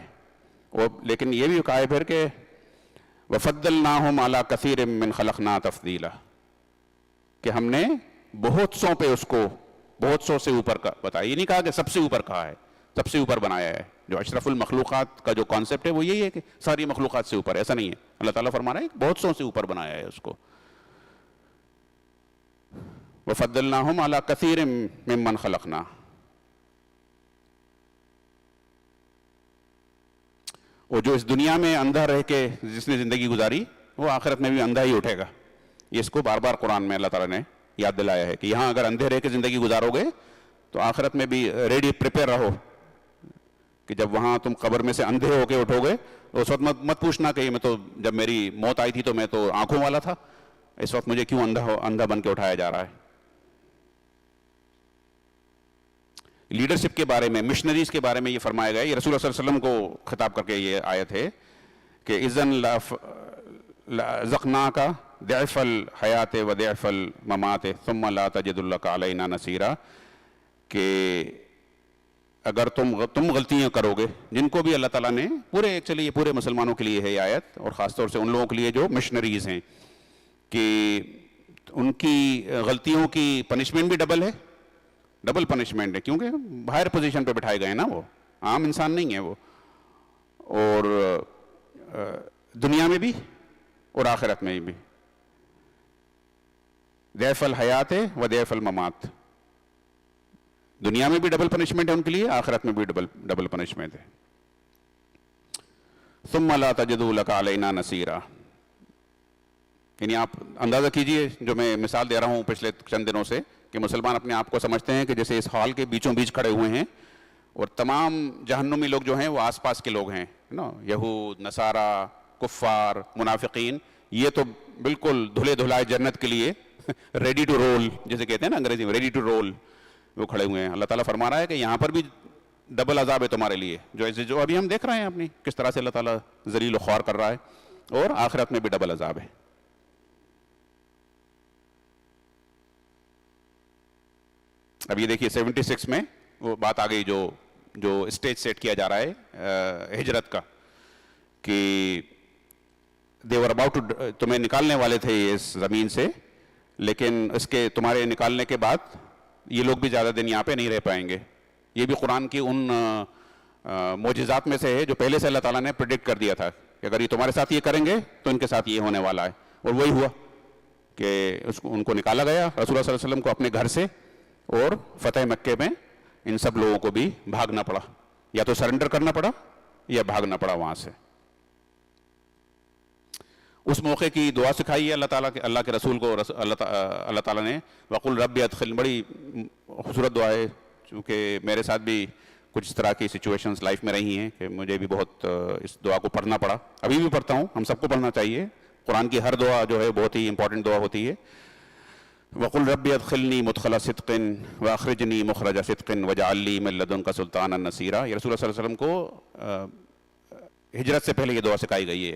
اور لیکن یہ بھی کہا ہے پھر کہ وَفَضَّلْنَاهُمْ عَلَىٰ كَثِيرٍ مِّنْ خَلَقْنَا تَفْضِيلًا, کہ ہم نے بہت سو پہ اس کو بہت سو سے اوپر کا بتایا. یہ نہیں کہا کہ سب سے اوپر کہا ہے, سب سے اوپر بنایا ہے. جو اشرف المخلوقات کا جو کانسیپٹ ہے وہ یہی ہے کہ ساری مخلوقات سے اوپر, ایسا نہیں ہے. اللہ تعالیٰ فرما رہا ہے بہت سو سے اوپر بنایا ہے اس کو. وَفَضَّلْنَاهُمْ عَلَىٰ كَثِيرٍ مِّمَّنْ خَلَقْنَا, اور جو اس دنیا میں اندھا رہ کے جس نے زندگی گزاری وہ آخرت میں بھی اندھا ہی اٹھے گا. یہ اس کو بار بار قرآن میں اللہ تعالیٰ نے یاد دلایا ہے کہ یہاں اگر اندھے رہ کے زندگی گزارو گے تو آخرت میں بھی ریڈی پریپیئر رہو کہ جب وہاں تم قبر میں سے اندھے ہو کے اٹھو گے تو اس وقت مت پوچھنا کہ میں تو جب میری موت آئی تھی تو میں تو آنکھوں والا تھا, اس وقت مجھے کیوں اندھا بن کے اٹھایا جا رہا ہے. لیڈرشپ کے بارے میں, مشنریز کے بارے میں یہ فرمایا گیا, یہ رسول اللہ صلی اللہ علیہ وسلم کو خطاب کر کے یہ آیت ہے کہ اذن لَأَذَقْنَاكَ ضِعْفَ الْحَيَاةِ وَضِعْفَ الْمَمَاتِ ثُمَّ لَا تَجِدُ لَكَ عَلَيْنَا نَصِيرًا, کہ اگر تم غلطیاں کرو گے, جن کو بھی اللہ تعالیٰ نے پورے ایکچولی یہ پورے مسلمانوں کے لیے ہے یہ آیت, اور خاص طور سے ان لوگوں کے لیے جو مشنریز ہیں, کہ ان کی غلطیوں کی پنشمنٹ بھی ڈبل ہے, ڈبل پنشمنٹ ہے, کیونکہ ہائر پوزیشن پہ بٹھائے گئے نا, وہ عام انسان نہیں ہے وہ, اور دنیا میں بھی اور آخرت میں بھی. ضعف الحیات و ضعف الممات, دنیا میں بھی ڈبل پنشمنٹ ہے ان کے لیے، آخرت میں بھی ڈبل پنشمنٹ ہے. ثم لا تجدوا لك علينا نصيرا. یعنی آپ اندازہ کیجئے جو میں مثال دے رہا ہوں پچھلے چند دنوں سے، کہ مسلمان اپنے آپ کو سمجھتے ہیں کہ جیسے اس ہال کے بیچوں بیچ کھڑے ہوئے ہیں اور تمام جہنمی لوگ جو ہیں وہ آس پاس کے لوگ ہیں نا، یہود، نصارہ، کفار، منافقین، یہ تو بالکل دھلے دھلائے جنت کے لیے ریڈی ٹو رول جیسے کہتے ہیں نا انگریزی میں، ریڈی ٹو رول وہ کھڑے ہوئے ہیں. اللہ تعالیٰ فرما رہا ہے کہ یہاں پر بھی ڈبل عذاب ہے تمہارے لیے، جو ابھی ہم دیکھ رہے ہیں اپنی کس طرح سے اللہ تعالیٰ ذلیل و خوار کر رہا ہے، اور آخرت میں بھی ڈبل عذاب ہے. اب یہ دیکھیے 76 میں وہ بات آ گئی جو اسٹیج سیٹ کیا جا رہا ہے ہجرت کا، کہ دیور اباؤٹ تمہیں نکالنے والے تھے اس زمین سے، لیکن اس کے تمہارے نکالنے کے بعد یہ لوگ بھی زیادہ دن یہاں پہ نہیں رہ پائیں گے. یہ بھی قرآن کی ان معجزات میں سے ہے جو پہلے سے اللہ تعالیٰ نے پریڈکٹ کر دیا تھا کہ اگر یہ تمہارے ساتھ یہ کریں گے تو ان کے ساتھ یہ ہونے والا ہے. اور وہی ہوا کہ ان کو نکالا گیا رسول اللہ صلی اللہ علیہ وسلم کو اپنے گھر سے، اور فتح مکے میں ان سب لوگوں کو بھی بھاگنا پڑا، یا تو سرنڈر کرنا پڑا یا بھاگنا پڑا وہاں سے. اس موقع کی دعا سکھائی ہے اللہ کے رسول کو اللہ تعالیٰ نے، وَقُلْ رَبِّ أَدْخِلْنِي، بڑی خوبصورت دعا ہے، چونکہ میرے ساتھ بھی کچھ اس طرح کی سچویشنز لائف میں رہی ہیں کہ مجھے بھی بہت اس دعا کو پڑھنا پڑا، ابھی بھی پڑھتا ہوں. ہم سب کو پڑھنا چاہیے، قرآن کی ہر دعا جو ہے بہت ہی امپورٹنٹ دعا ہوتی ہے. وَقُلْ رَبِّ أَدْخِلْنِي مُدْخَلَ صِدْقٍ وَأَخْرِجْنِي مُخْرَجَ صِدْقٍ وَاجْعَلْ لِي مِن لَّدُنكَ سُلْطَانًا نَصِيرًا. یہ رسول اللہ صلی اللہ علیہ وسلم کو ہجرت سے پہلے یہ دعا سکھائی گئی ہے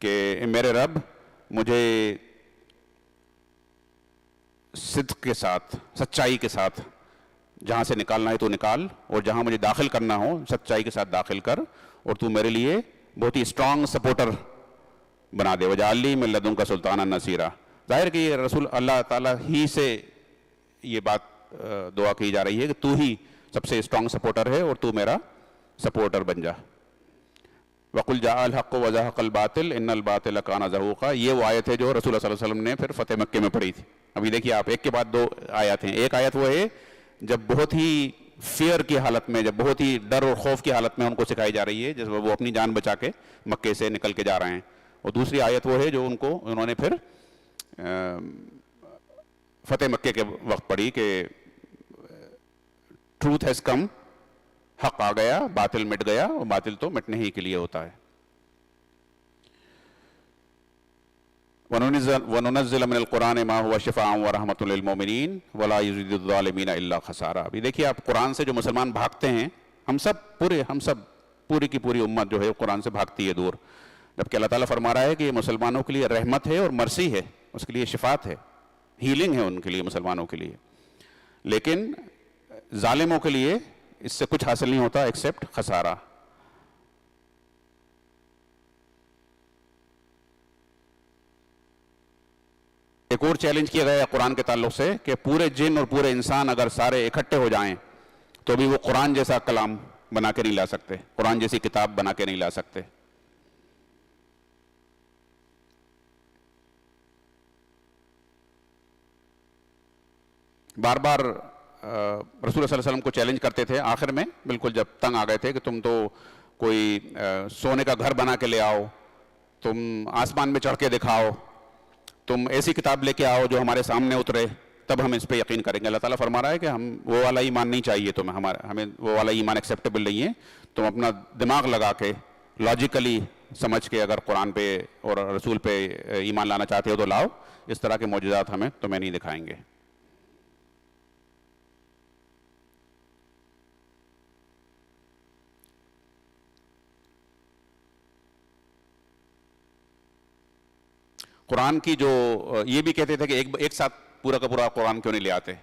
کہ میرے رب مجھے صدق کے ساتھ، سچائی کے ساتھ جہاں سے نکالنا ہے تو نکال، اور جہاں مجھے داخل کرنا ہو سچائی کے ساتھ داخل کر، اور تو میرے لیے بہت ہی اسٹرانگ سپورٹر بنا دے. وَاجْعَلْ لِي مِن لَّدُنكَ سُلْطَانًا نَصِيرًا. ظاہر کہ یہ رسول اللہ تعالیٰ ہی سے یہ بات دعا کی جا رہی ہے کہ تو ہی سب سے اسٹرانگ سپورٹر ہے اور تو میرا سپورٹر بن جا. وَقُلْ جَاءَ الْحَقُّ وَزَهَقَ الْبَاطِلُ إِنَّ الْبَاطِلَ كَانَ زَهُوقًا. یہ وہ آیت ہے جو رسول اللہ صلی اللہ علیہ وسلم نے پھر فتح مکے میں پڑھی تھی. ابھی دیکھیے آپ ایک کے بعد دو آیات ہیں. ایک آیت وہ ہے جب بہت ہی فیئر کی حالت میں، جب بہت ہی ڈر اور خوف کی حالت میں ان کو سکھائی جا رہی ہے جس میں وہ اپنی جان بچا کے مکے سے نکل کے جا رہے ہیں. اور دوسری آیت وہ ہے جو انہوں نے پھر فتح مکے کے وقت پڑھی کہ ٹروتھ ہیز کم، حق آ گیا، باطل مٹ گیا، اور باطل تو مٹنے ہی کے لیے ہوتا ہے. وَنُنَزِّلَ مِنَ الْقُرْآنِ مَا هُوَ شِفَاءٌ وَرَحْمَةٌ لِّلْمُؤْمِنِينَ وَلَا يَزِيدُ الظَّالِمِينَ إِلَّا خَسَارًا. ابھی دیکھیے آپ قرآن سے جو مسلمان بھاگتے ہیں، ہم سب پوری کی پوری امت جو ہے قرآن سے بھاگتی ہے دور، جبکہ اللہ تعالیٰ فرما رہا ہے کہ یہ مسلمانوں کے لیے رحمت ہے اور مرسی ہے، اس کے لیے شفاعت ہے، ہیلنگ ہے ان کے لیے، مسلمانوں کے لیے. لیکن ظالموں کے لیے اس سے کچھ حاصل نہیں ہوتا ایکسیپٹ خسارہ. ایک اور چیلنج کیا گیا قرآن کے تعلق سے کہ پورے جن اور پورے انسان اگر سارے اکٹھے ہو جائیں تو بھی وہ قرآن جیسا کلام بنا کے نہیں لا سکتے، قرآن جیسی کتاب بنا کے نہیں لا سکتے. بار بار رسول صلی اللہ علیہ وسلم کو چیلنج کرتے تھے، آخر میں بالکل جب تنگ آ گئے تھے کہ تم تو کوئی سونے کا گھر بنا کے لے آؤ، تم آسمان میں چڑھ کے دکھاؤ، تم ایسی کتاب لے کے آؤ جو ہمارے سامنے اترے، تب ہم اس پہ یقین کریں گے. اللہ تعالیٰ فرما رہا ہے کہ ہم وہ والا ایمان نہیں چاہیے تمہیں، ہمیں وہ والا ایمان ایکسیپٹیبل نہیں ہے. تم اپنا دماغ لگا کے لاجیکلی سمجھ کے اگر قرآن پہ اور رسول پہ ایمان لانا چاہتے ہو تو لاؤ، اس طرح کے معجزات ہمیں تمہیں نہیں دکھائیں گے. قرآن کی جو یہ بھی کہتے تھے کہ ایک ساتھ پورا کا پورا قرآن کیوں نہیں لے آتے،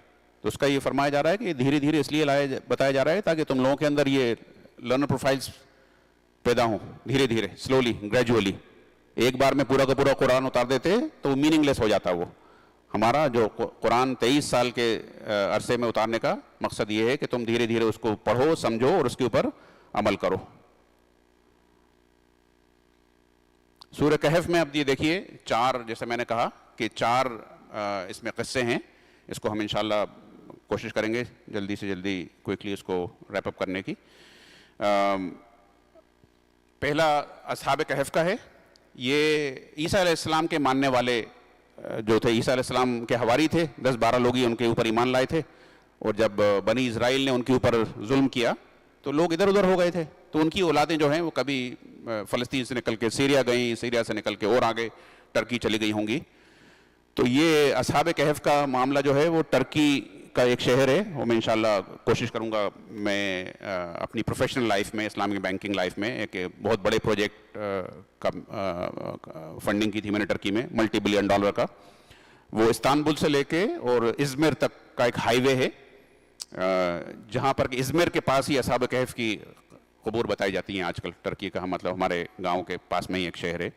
تو اس کا یہ فرمایا جا رہا ہے کہ دھیرے دھیرے اس لیے بتایا جا رہا ہے تاکہ تم لوگوں کے اندر یہ لرنر پروفائلز پیدا ہوں، دھیرے دھیرے، سلولی، گریجولی. ایک بار میں پورا کا پورا قرآن اتار دیتے تو وہ میننگ لیس ہو جاتا. وہ ہمارا جو قرآن 23 سال کے عرصے میں اتارنے کا مقصد یہ ہے کہ تم دھیرے دھیرے اس کو پڑھو، سمجھو اور اس کے اوپر عمل کرو. سورہ کہف میں اب یہ دیکھیے 4، جیسے میں نے کہا کہ 4 اس میں قصے ہیں. اس کو ہم انشاءاللہ کوشش کریں گے جلدی سے جلدی کوئکلی اس کو ریپ اپ کرنے کی. پہلا اصحاب کہف کا ہے. یہ عیسیٰ علیہ السلام کے ماننے والے جو تھے, عیسیٰ علیہ السلام کے حواری تھے, 10-12 لوگ ہی ان کے اوپر ایمان لائے تھے, اور جب بنی اسرائیل نے ان کے اوپر ظلم کیا تو لوگ ادھر ادھر ہو گئے تھے. تو ان کی اولادیں جو ہیں وہ کبھی فلسطین سے نکل کے سیریا گئیں, سیریا سے نکل کے اور آگے ٹرکی چلی گئی ہوں گی. تو یہ اصحاب کہف کا معاملہ جو ہے وہ ٹرکی کا ایک شہر ہے, وہ میں انشاءاللہ کوشش کروں گا میں اپنی پروفیشنل لائف میں, اسلامک بینکنگ لائف میں, ایک بہت بڑے پروجیکٹ کا فنڈنگ کی تھی میں نے ٹرکی میں, $multi billion کا. وہ استانبول سے لے کے اور ازمر تک کا ایک ہائی وے ہے, جہاں پر کہ ازمر کے پاس ہی اصحاب کہف کی قبور بتائی جاتی ہیں آج کل. ٹرکی کا مطلب ہمارے گاؤں کے پاس میں ہی ایک شہر ہے.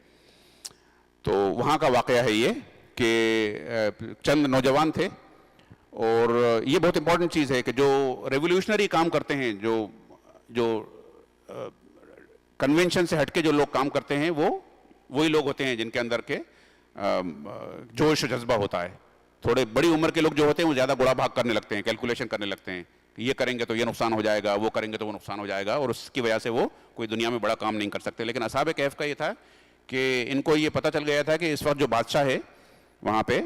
تو وہاں کا واقعہ ہے یہ کہ چند نوجوان تھے, اور یہ بہت امپورٹنٹ چیز ہے کہ جو ریولیوشنری کام کرتے ہیں, جو کنونشن سے ہٹ کے جو لوگ کام کرتے ہیں, وہ وہی لوگ ہوتے ہیں جن کے اندر کے جوش و جذبہ ہوتا ہے. تھوڑے بڑی عمر کے لوگ جو ہوتے ہیں وہ زیادہ گڑا بھاگ کرنے لگتے ہیں, کیلکولیشن کرنے لگتے ہیں کہ یہ کریں گے تو یہ نقصان ہو جائے گا, وہ کریں گے تو وہ نقصان ہو جائے گا, اور اس کی وجہ سے وہ کوئی دنیا میں بڑا کام نہیں کر سکتے. لیکن اصحاب کہف کا یہ تھا کہ ان کو یہ پتہ چل گیا تھا کہ اس وقت جو بادشاہ ہے وہاں پہ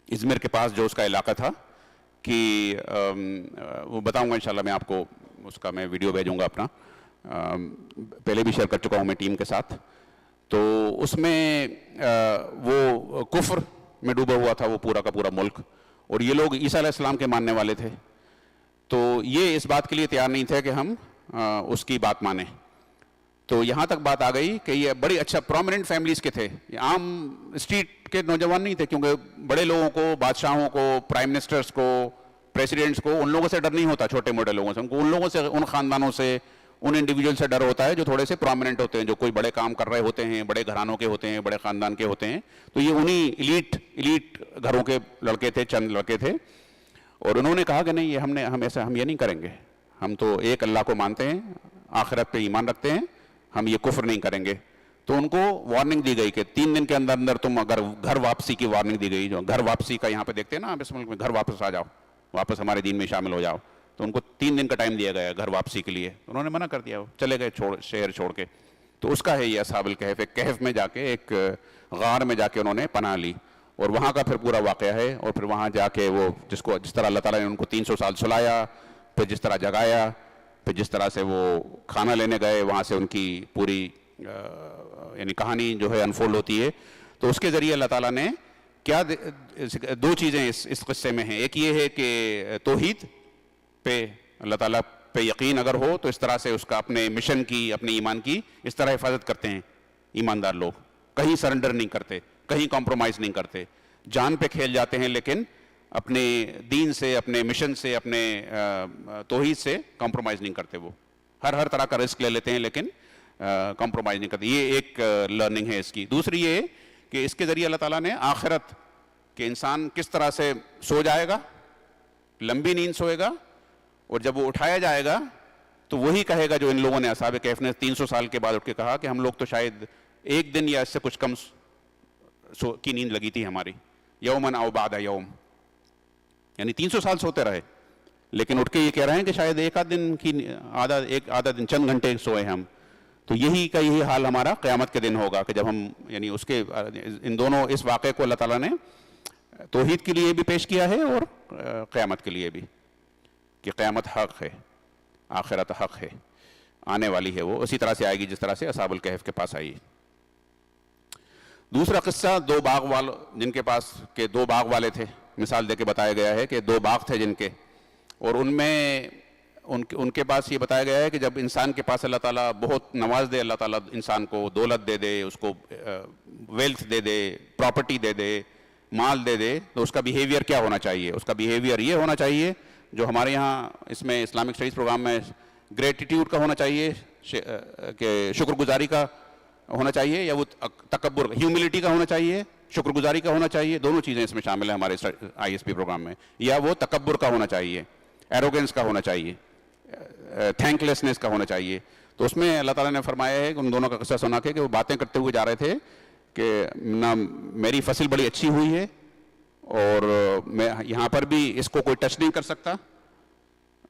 ازمر کے پاس جو اس کا علاقہ تھا, کہ وہ بتاؤں گا انشاءاللہ میں آپ کو, اس کا میں ویڈیو بھیجوں گا اپنا, پہلے بھی شیئر کر چکا ہوں میں ٹیم کے ساتھ. تو اس میں وہ کفر میں ڈوبا ہوا تھا وہ پورا کا پورا ملک, اور یہ لوگ عیسیٰ علیہ السلام کے ماننے والے تھے. تو یہ اس بات کے لیے تیار نہیں تھے کہ ہم اس کی بات مانیں. تو یہاں تک بات آ گئی کہ یہ بڑی اچھا پرومیننٹ فیملیز کے تھے, یہ عام اسٹریٹ کے نوجوان نہیں تھے, کیونکہ بڑے لوگوں کو, بادشاہوں کو, پرائم منسٹرز کو, پریسیڈنٹس کو, ان لوگوں سے ڈر نہیں ہوتا, چھوٹے موٹے لوگوں سے. ان کو ان لوگوں سے, ان خاندانوں سے, ان انڈیویجول سے ڈر ہوتا ہے جو تھوڑے سے پرومیننٹ ہوتے ہیں, جو کوئی بڑے کام کر رہے ہوتے ہیں, بڑے گھرانوں کے ہوتے ہیں, بڑے خاندان کے ہوتے ہیں. تو یہ انہی ایلیٹ گھروں کے لڑکے تھے, چند لڑکے تھے, اور انہوں نے کہا کہ نہیں, یہ ہم یہ نہیں کریں گے, ہم تو ایک اللہ کو مانتے ہیں, آخرت پہ ایمان رکھتے ہیں, ہم یہ کفر نہیں کریں گے. تو ان کو وارننگ دی گئی کہ 3 دن کے اندر اندر تم اگر گھر واپسی کی وارننگ دی گئی, جو گھر واپسی کا یہاں پہ دیکھتے ہیں نا آپ اس ملک میں, گھر واپس آ جاؤ, واپس ہمارے دین میں شامل ہو جاؤ. تو ان کو 3 دن کا ٹائم دیا گیا گھر واپسی کے لیے. انہوں نے منع کر دیا, چلے گئے شہر چھوڑ کے. تو اس کا ہے یہ اصحاب الکہف, ایک کہف میں جا کے, ایک غار میں جا کے انہوں نے پناہ لی, اور وہاں کا پھر پورا واقعہ ہے. اور پھر وہاں جا کے وہ جس طرح اللہ تعالیٰ نے ان کو 300 سال سلایا, پھر جس طرح جگایا, پھر جس طرح سے وہ کھانا لینے گئے, وہاں سے ان کی پوری یعنی کہانی جو ہے انفولڈ ہوتی ہے. تو اس کے ذریعے اللہ تعالیٰ نے کیا 2 چیزیں اس قصے میں ہیں. ایک یہ ہے کہ توحید پہ, اللہ تعالیٰ پہ یقین اگر ہو تو اس طرح سے اس کا اپنے مشن کی, اپنے ایمان کی اس طرح حفاظت کرتے ہیں ایماندار لوگ, کہیں سرنڈر نہیں کرتے, کہیں کمپرومائز نہیں کرتے, جان پہ کھیل جاتے ہیں, لیکن اپنے دین سے, اپنے مشن سے, اپنے توحید سے کمپرومائز نہیں کرتے. وہ ہر طرح کا رسک لے لیتے ہیں لیکن کمپرومائز نہیں کرتے. یہ ایک لرننگ ہے اس کی. دوسری یہ کہ اس کے ذریعے اللہ تعالیٰ نے آخرت کہ انسان کس طرح سے سو جائے گا, لمبی نیند سوئے گا, اور جب وہ اٹھایا جائے گا تو وہی کہے گا جو ان لوگوں نے, اصحاب کہف نے 300 سال کے بعد اٹھ کے کہا کہ ہم لوگ تو شاید 1 دن یا اس سے کچھ کم کی نیند لگی تھی ہماری, یومن او بعد یوم, یعنی 300 سال سوتے رہے, لیکن اٹھ کے یہ کہہ رہے ہیں کہ شاید ایک آدھا دن چند گھنٹے سوئے ہم. تو یہی حال ہمارا قیامت کے دن ہوگا کہ جب ہم, یعنی اس کے ان دونوں اس واقعے کو اللہ تعالیٰ نے توحید کے لیے بھی پیش کیا ہے اور قیامت کے لیے بھی, کہ قیامت حق ہے, آخرت حق ہے, آنے والی ہے, وہ اسی طرح سے آئے گی جس طرح سے اصحاب الکہف کے پاس آئی. دوسرا قصہ 2 باغ والوں, جن کے پاس کے 2 باغ والے تھے, مثال دے کے بتایا گیا ہے کہ 2 باغ تھے جن کے, اور ان میں ان کے پاس یہ بتایا گیا ہے کہ جب انسان کے پاس اللہ تعالیٰ بہت نواز دے, اللہ تعالیٰ انسان کو دولت دے دے, اس کو wealth they they, property they دے, مال دے دے, تو اس کا بیہیویئر کیا ہونا چاہیے؟ اس کا بیہیویئر یہ ہونا چاہیے جو ہمارے یہاں اس میں اسلامک اسٹڈیز پروگرام میں گریٹیٹیوڈ کا ہونا چاہیے, کہ شکر گزاری کا ہونا چاہیے, یا وہ تکبر, ہیوملٹی کا ہونا چاہیے, شکر گزاری کا ہونا چاہیے. دونوں چیزیں اس میں شامل ہیں ہمارے آئی ایس پی پروگرام میں. یا وہ تکبر کا ہونا چاہیے, ایروگنس کا ہونا چاہیے, تھینک لیسنس کا ہونا چاہیے. تو اس میں اللہ تعالیٰ نے فرمایا ہے کہ ان دونوں کا قصہ سنا کے کہ وہ باتیں کرتے ہوئے جا رہے تھے کہ نہ میری فصل بڑی اچھی ہوئی ہے, اور میں یہاں پر بھی اس کو کوئی ٹچ نہیں کر سکتا.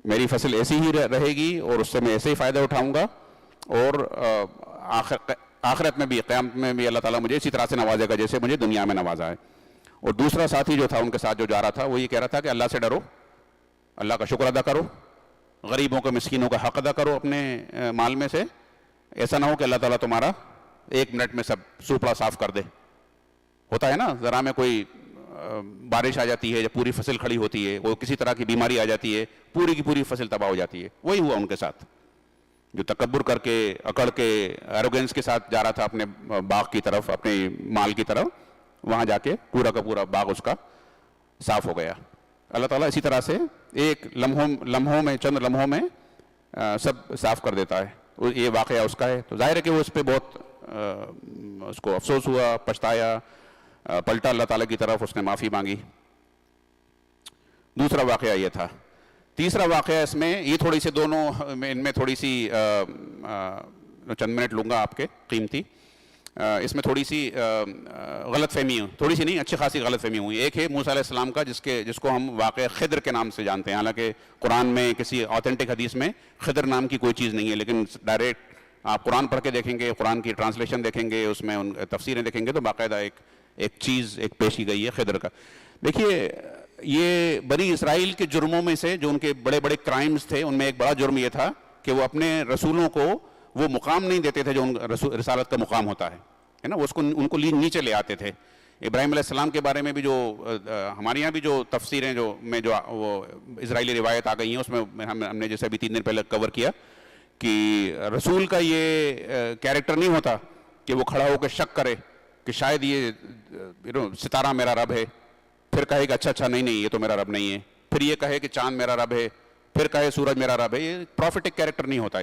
میری فصل ایسی ہی رہے گی اور اس سے میں ایسے ہی فائدہ اٹھاؤں گا, اور آخرت میں بھی, قیامت میں بھی اللہ تعالیٰ مجھے اسی طرح سے نوازے گا جیسے مجھے دنیا میں نوازا ہے. اور دوسرا ساتھی جو تھا ان کے ساتھ جو جا رہا تھا وہ یہ کہہ رہا تھا کہ اللہ سے ڈرو, اللہ کا شکر ادا کرو, غریبوں کا مسکینوں کا حق ادا کرو اپنے مال میں سے. ایسا نہ ہو کہ اللہ تعالیٰ تمہارا 1 منٹ میں سب سوپڑا صاف کر دے. ہوتا ہے نا ذرا میں کوئی بارش آ جاتی ہے یا پوری فصل کھڑی ہوتی ہے, وہ کسی طرح کی بیماری آ جاتی ہے, پوری کی پوری فصل تباہ ہو جاتی ہے. وہی ہوا ان کے ساتھ, جو تکبر کر کے, اکڑ کے, ایروگنس کے ساتھ جا رہا تھا اپنے باغ کی طرف, اپنے مال کی طرف, وہاں جا کے پورا کا پورا باغ اس کا صاف ہو گیا. اللہ تعالیٰ اسی طرح سے ایک لمحوں میں, چند لمحوں میں سب صاف کر دیتا ہے. یہ واقعہ اس کا ہے, تو ظاہر ہے کہ وہ اس پہ بہت اس کو افسوس ہوا, پچھتایا, پلٹا اللہ تعالیٰ کی طرف, اس نے معافی مانگی. دوسرا واقعہ یہ تھا. تیسرا واقعہ اس میں, یہ تھوڑی سی دونوں ان میں تھوڑی سی چند منٹ لوں گا آپ کے قیمتی. اس میں تھوڑی سی غلط فہمی, تھوڑی سی نہیں, اچھی خاصی غلط فہمی ہوئی. ایک ہے موسیٰ علیہ السلام کا جس کو ہم واقعہ خضر کے نام سے جانتے ہیں, حالانکہ قرآن میں کسی آتھینٹک حدیث میں خضر نام کی کوئی چیز نہیں ہے, لیکن ڈائریکٹ آپ قرآن پڑھ کے دیکھیں گے, قرآن کی ٹرانسلیشن دیکھیں گے, اس میں ان تفسیریں دیکھیں گے تو باقاعدہ ایک چیز ایک پیش کی گئی ہے خضر کا. دیکھیے یہ بنی اسرائیل کے جرموں میں سے, جو ان کے بڑے بڑے کرائمز تھے, ان میں ایک بڑا جرم یہ تھا کہ وہ اپنے رسولوں کو وہ مقام نہیں دیتے تھے جو رسالت کا مقام ہوتا ہے نا, وہ ان کو نیچے لے آتے تھے. ابراہیم علیہ السلام کے بارے میں بھی جو ہمارے یہاں بھی جو تفسیریں جو وہ اسرائیلی روایت آ گئی ہیں, اس میں ہم نے جیسے ابھی 3 دن پہلے کور کیا کہ رسول کا یہ کیریکٹر نہیں ہوتا کہ وہ کھڑا ہو کے شک کرے کہ شاید یہ ستارہ میرا رب ہے, پھر کہے کہ اچھا نہیں یہ تو میرا رب نہیں ہے, پھر یہ کہے کہ چاند میرا رب ہے, پھر کہے سورج میرا رب ہے. یہ پروفیٹک کیریکٹر نہیں ہوتا.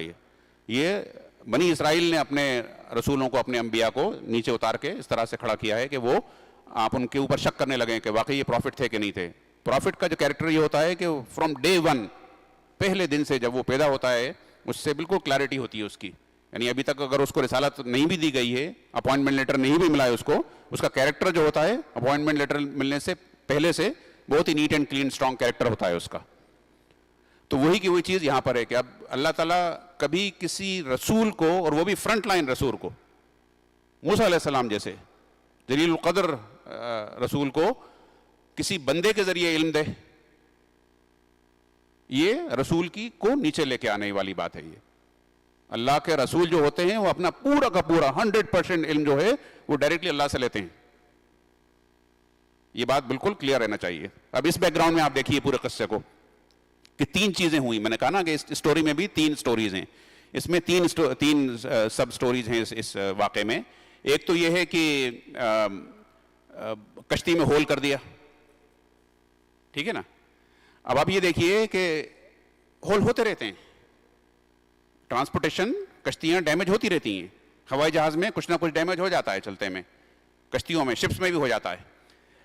یہ بنی اسرائیل نے اپنے رسولوں کو, اپنے انبیاء کو نیچے اتار کے اس طرح سے کھڑا کیا ہے کہ وہ آپ ان کے اوپر شک کرنے لگیں کہ واقعی یہ پروفٹ تھے کہ نہیں تھے. پروفٹ کا جو کیریکٹر یہ ہوتا ہے کہ فرام ڈے 1, پہلے دن سے جب وہ پیدا ہوتا ہے, اس سے بالکل کلیئرٹی ہوتی ہے اس کی. یعنی ابھی تک اگر اس کو رسالت نہیں بھی دی گئی ہے, اپوائنٹمنٹ لیٹر نہیں بھی ملا ہے اس کا کیریکٹر جو ہوتا ہے اپوائنٹمنٹ لیٹر ملنے سے پہلے سے بہت ہی neat and clean strong character ہوتا ہے اس کا. تو وہی کی وہی چیز یہاں پر ہے کہ اب اللہ تعالیٰ کبھی کسی رسول کو, اور وہ بھی فرنٹ لائن رسول کو, موسیٰ علیہ السلام جیسے جلیل القدر رسول کو, کسی بندے کے ذریعے علم دے, یہ رسول کی کو نیچے لے کے آنے والی بات ہے. یہ اللہ کے رسول جو ہوتے ہیں وہ اپنا پورا کا پورا 100% علم جو ہے وہ ڈائریکٹلی اللہ سے لیتے ہیں. یہ بات بالکل کلیئر رہنا چاہیے. اب اس بیک گراؤنڈ میں آپ دیکھیے پورے قصے کو کہ 3 چیزیں ہوئی. میں نے کہا نا کہ اس سٹوری میں بھی 3 سٹوریز ہیں, اس میں 3 سب سٹوریز ہیں اس واقعے میں. ایک تو یہ ہے کہ کشتی میں ہول کر دیا, ٹھیک ہے نا. اب آپ یہ دیکھیے کہ ہول ہوتے رہتے ہیں, ٹرانسپورٹیشن کشتیاں ڈیمیج ہوتی رہتی ہیں, ہوائی جہاز میں کچھ نہ کچھ ڈیمیج ہو جاتا ہے چلتے میں, کشتیوں میں, شپس میں بھی ہو جاتا ہے.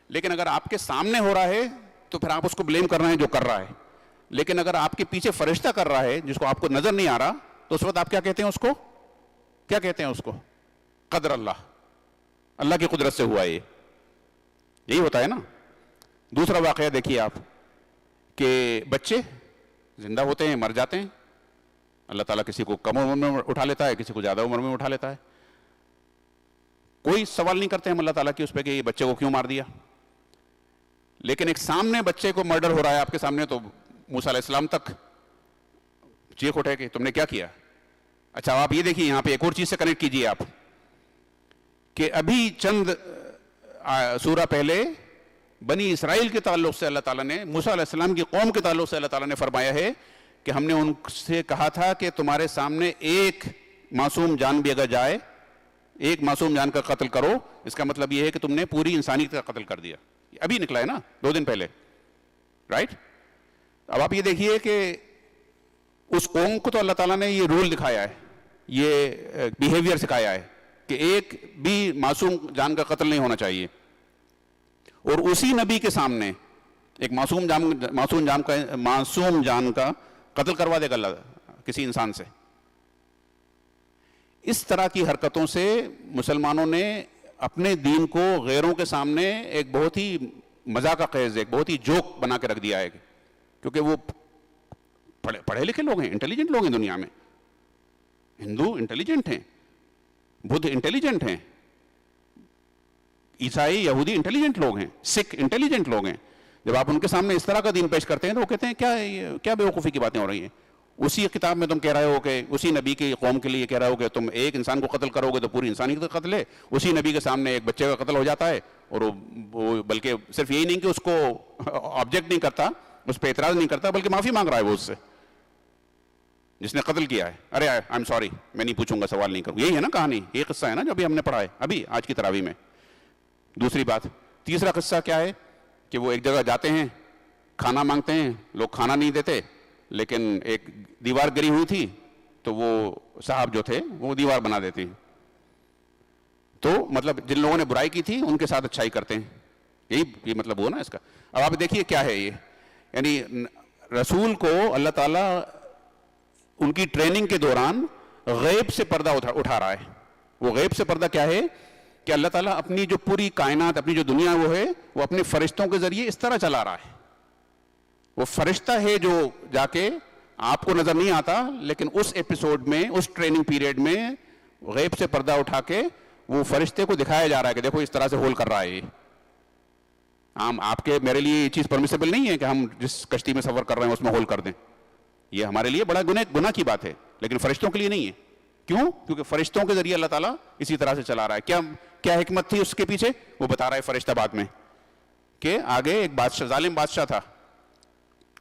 لیکن اگر آپ کے سامنے ہو رہا ہے تو پھر آپ اس کو بلیم کر رہے ہیں جو کر رہا ہے. لیکن اگر آپ کے پیچھے فرشتہ کر رہا ہے جس کو آپ کو نظر نہیں آ رہا, تو اس وقت آپ کیا کہتے ہیں اس کو, کیا کہتے ہیں اس کو, قدر اللہ, اللہ کی قدرت سے ہوا ہے. یہی ہوتا ہے نا. دوسرا واقعہ دیکھیے آپ کہ بچے زندہ ہوتے ہیں, مر جاتے ہیں. اللہ تعالیٰ کسی کو کم عمر میں اٹھا لیتا ہے, کسی کو زیادہ عمر میں اٹھا لیتا ہے. کوئی سوال نہیں کرتے ہم اللہ تعالیٰ کی اس پہ کہ یہ بچے کو کیوں مار دیا. لیکن ایک سامنے بچے کو مرڈر ہو رہا ہے آپ کے سامنے, تو موسیٰ علیہ السلام تک چیخ اٹھے کہ تم نے کیا کیا. اچھا آپ یہ دیکھیے یہاں پہ ایک اور چیز سے کنیکٹ کیجئے آپ کہ ابھی چند سورہ پہلے بنی اسرائیل کے تعلق سے اللہ تعالیٰ نے, موسیٰ علیہ السلام کی قوم کے تعلق سے اللہ تعالیٰ نے فرمایا ہے کہ ہم نے ان سے کہا تھا کہ تمہارے سامنے ایک معصوم جان بھی اگر جائے, ایک معصوم جان کا قتل کرو, اس کا مطلب یہ ہے کہ تم نے پوری انسانیت کا قتل کر دیا. ابھی نکلا ہے نا 2 دن پہلے, رائٹ. اب آپ یہ دیکھیے کہ اس قوم کو تو اللہ تعالیٰ نے یہ رول دکھایا ہے, یہ بیہیویئر سکھایا ہے کہ ایک بھی معصوم جان کا قتل نہیں ہونا چاہیے. اور اسی نبی کے سامنے ایک معصوم جان کا قتل کروا دے گا اللہ کسی انسان سے. اس طرح کی حرکتوں سے مسلمانوں نے اپنے دین کو غیروں کے سامنے ایک بہت ہی مزاح کا خیز ایک بہت ہی جوک بنا کے رکھ دیا ہے, کیونکہ وہ پڑھے لکھے لوگ ہیں, انٹیلیجنٹ لوگ ہیں دنیا میں. ہندو انٹیلیجنٹ ہیں, بدھ انٹیلیجنٹ ہیں, عیسائی یہودی انٹیلیجنٹ لوگ ہیں, سکھ انٹیلیجنٹ لوگ ہیں. جب آپ ان کے سامنے اس طرح کا دین پیش کرتے ہیں تو وہ کہتے ہیں کیا بیوقوفی کی باتیں ہو رہی ہیں. اسی کتاب میں تم کہہ رہے ہو کہ اسی نبی کی قوم کے لیے کہہ رہے ہو کہ تم ایک انسان کو قتل کرو گے تو پوری انسانیت کا قتل ہے. اسی نبی کے سامنے ایک بچے کا قتل ہو جاتا ہے, اور وہ بلکہ صرف یہی نہیں کہ اس کو آبجیکٹ نہیں کرتا, اس پہ اعتراض نہیں کرتا, بلکہ معافی مانگ رہا ہے وہ اس سے جس نے قتل کیا ہے. ارے آئی ایم سوری, میں نہیں پوچھوں گا, سوال نہیں کروں. یہی ہے نا کہانی, یہ قصہ ہے نا جو ابھی ہم نے پڑھا ہے ابھی آج کی تراویح میں. دوسری بات, تیسرا قصہ کیا ہے کہ وہ ایک جگہ جاتے ہیں, کھانا مانگتے ہیں, لوگ کھانا نہیں دیتے, لیکن ایک دیوار گری ہوئی تھی تو وہ صاحب جو تھے وہ دیوار بنا دیتے ہیں. تو مطلب جن لوگوں نے برائی کی تھی ان کے ساتھ اچھائی کرتے ہیں, یہی مطلب ہوا نا اس کا. اب آپ دیکھیے کیا ہے یہ, یعنی رسول کو اللہ تعالیٰ ان کی ٹریننگ کے دوران غیب سے پردہ اٹھا رہا ہے. وہ غیب سے پردہ کیا ہے کہ اللہ تعالیٰ اپنی جو پوری کائنات, اپنی جو دنیا وہ ہے, وہ اپنے فرشتوں کے ذریعے اس طرح چلا رہا ہے. وہ فرشتہ ہے جو جا کے آپ کو نظر نہیں آتا, لیکن اس ایپیسوڈ میں, اس ٹریننگ پیریڈ میں غیب سے پردہ اٹھا کے وہ فرشتے کو دکھایا جا رہا ہے کہ دیکھو اس طرح سے ہول کر رہا ہے یہ. آپ کے میرے لیے یہ چیز پرمیسیبل نہیں ہے کہ ہم جس کشتی میں سفر کر رہے ہیں اس میں ہول کر دیں, یہ ہمارے لیے بڑا گناہ کی بات ہے, لیکن فرشتوں کے لیے نہیں ہے. کیوں؟ کیونکہ فرشتوں کے ذریعے اللہ تعالیٰ اسی طرح سے چلا رہا ہے. کیا حکمت تھی اس کے پیچھے, وہ بتا رہا ہے فرشتہ بعد میں, کہ آگے ایک بادشاہ, ظالم بادشاہ تھا,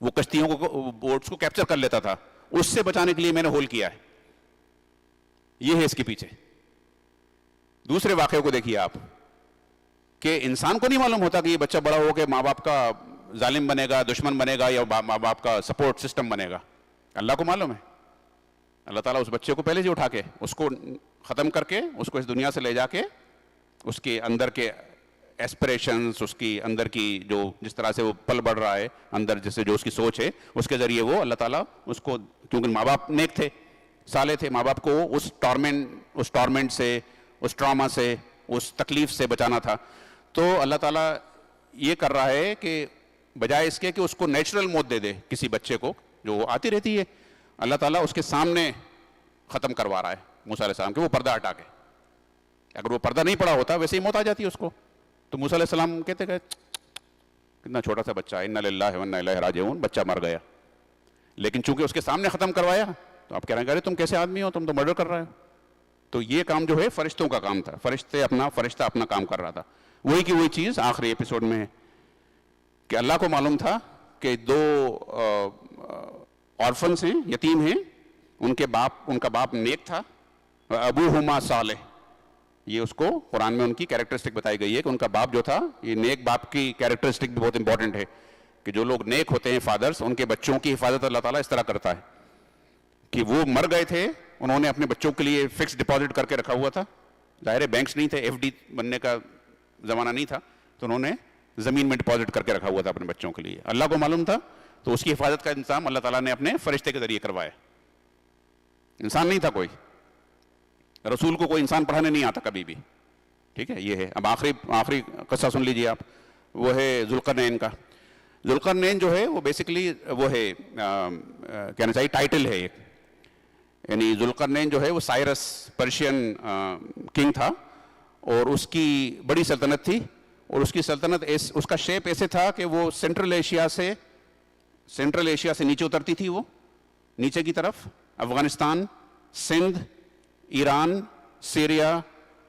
وہ کشتیوں کو, بوٹس کو کیپچر کر لیتا تھا, اس سے بچانے کے لیے میں نے ہول کیا ہے. یہ ہے اس کے پیچھے. دوسرے واقعے کو دیکھیے آپ, کہ انسان کو نہیں معلوم ہوتا کہ یہ بچہ بڑا ہو کے ماں باپ کا ظالم بنے گا, دشمن بنے گا, یا ماں باپ کا سپورٹ سسٹم بنے گا. اللہ کو معلوم ہے. اللہ تعالیٰ اس بچے کو پہلے سے اٹھا کے, اس کو ختم کر کے, اس کو اس دنیا سے لے جا کے, اس کے اندر کے ایسپریشنز, اس کی اندر کی جو جس طرح سے وہ پل بڑھ رہا ہے اندر, جیسے جو اس کی سوچ ہے, اس کے ذریعے وہ اللہ تعالیٰ اس کو, کیونکہ ماں باپ نیک تھے, صالح تھے, ماں باپ کو اس ٹارمنٹ سے, اس ٹراما سے, اس تکلیف سے بچانا تھا. تو اللہ تعالیٰ یہ کر رہا ہے کہ بجائے اس کے کہ اس کو نیچرل موت دے دے کسی بچے کو, جو وہ آتی رہتی ہے, اللہ تعالیٰ اس کے سامنے ختم کروا رہا ہے موسیٰ علیہ السلام, کہ وہ پردہ ہٹا کے. اگر وہ پردہ نہیں پڑا ہوتا ویسے ہی موت آ جاتی ہے اس کو. تو موسیٰ علیہ السلام کہتے کہ کتنا چھوٹا سا بچہ, انا للہ و انا الیہ راجعون, بچہ مر گیا. لیکن چونکہ اس کے سامنے ختم کروایا تو آپ کہہ رہے ہیں ارے تم کیسے آدمی ہو, تم تو مرڈر کر رہے ہو. تو یہ کام جو ہے فرشتوں کا کام تھا, فرشتہ اپنا کام کر رہا تھا. وہی کی وہی چیز آخری ایپیسوڈ میں ہے کہ اللہ کو معلوم تھا کہ 2 آرفنس ہیں, یتیم ہیں, ان کا باپ نیک تھا, ابوہما صالح. یہ اس کو قرآن میں ان کی کیریکٹرسٹک بتائی گئی ہے کہ ان کا باپ جو تھا, یہ نیک باپ کی کیریکٹرسٹک بھی بہت امپورٹنٹ ہے, کہ جو لوگ نیک ہوتے ہیں فادرز, ان کے بچوں کی حفاظت اللہ تعالیٰ اس طرح کرتا ہے کہ وہ مر گئے تھے, انہوں نے اپنے بچوں کے لیے فکس ڈپازٹ کر کے رکھا ہوا تھا. ظاہر ہے بینکس نہیں تھے, ایف ڈی بننے کا زمانہ نہیں تھا, تو انہوں نے زمین میں ڈپازٹ کر کے رکھا ہوا تھا اپنے بچوں کے لیے. اللہ کو معلوم تھا, تو اس کی حفاظت کا انتظام اللہ تعالیٰ نے اپنے فرشتے کے ذریعے کروایا. انسان نہیں تھا کوئی, رسول کو کوئی انسان پڑھانے نہیں آتا کبھی بھی. ٹھیک ہے, یہ ہے. اب آخری قصہ سن لیجیے آپ, وہ ہے ذوالقرنین کا. ذوالقرنین جو ہے وہ بیسیکلی وہ ہے, کہنا چاہیے ٹائٹل ہے ایک, یعنی ذوالقرنین جو ہے وہ سائرس پرشین کنگ تھا, اور اس کی بڑی سلطنت تھی, اور اس کی سلطنت اس کا شیپ ایسے تھا کہ وہ سینٹرل ایشیا سے نیچے اترتی تھی, وہ نیچے کی طرف افغانستان, سندھ, ایران, سیریا,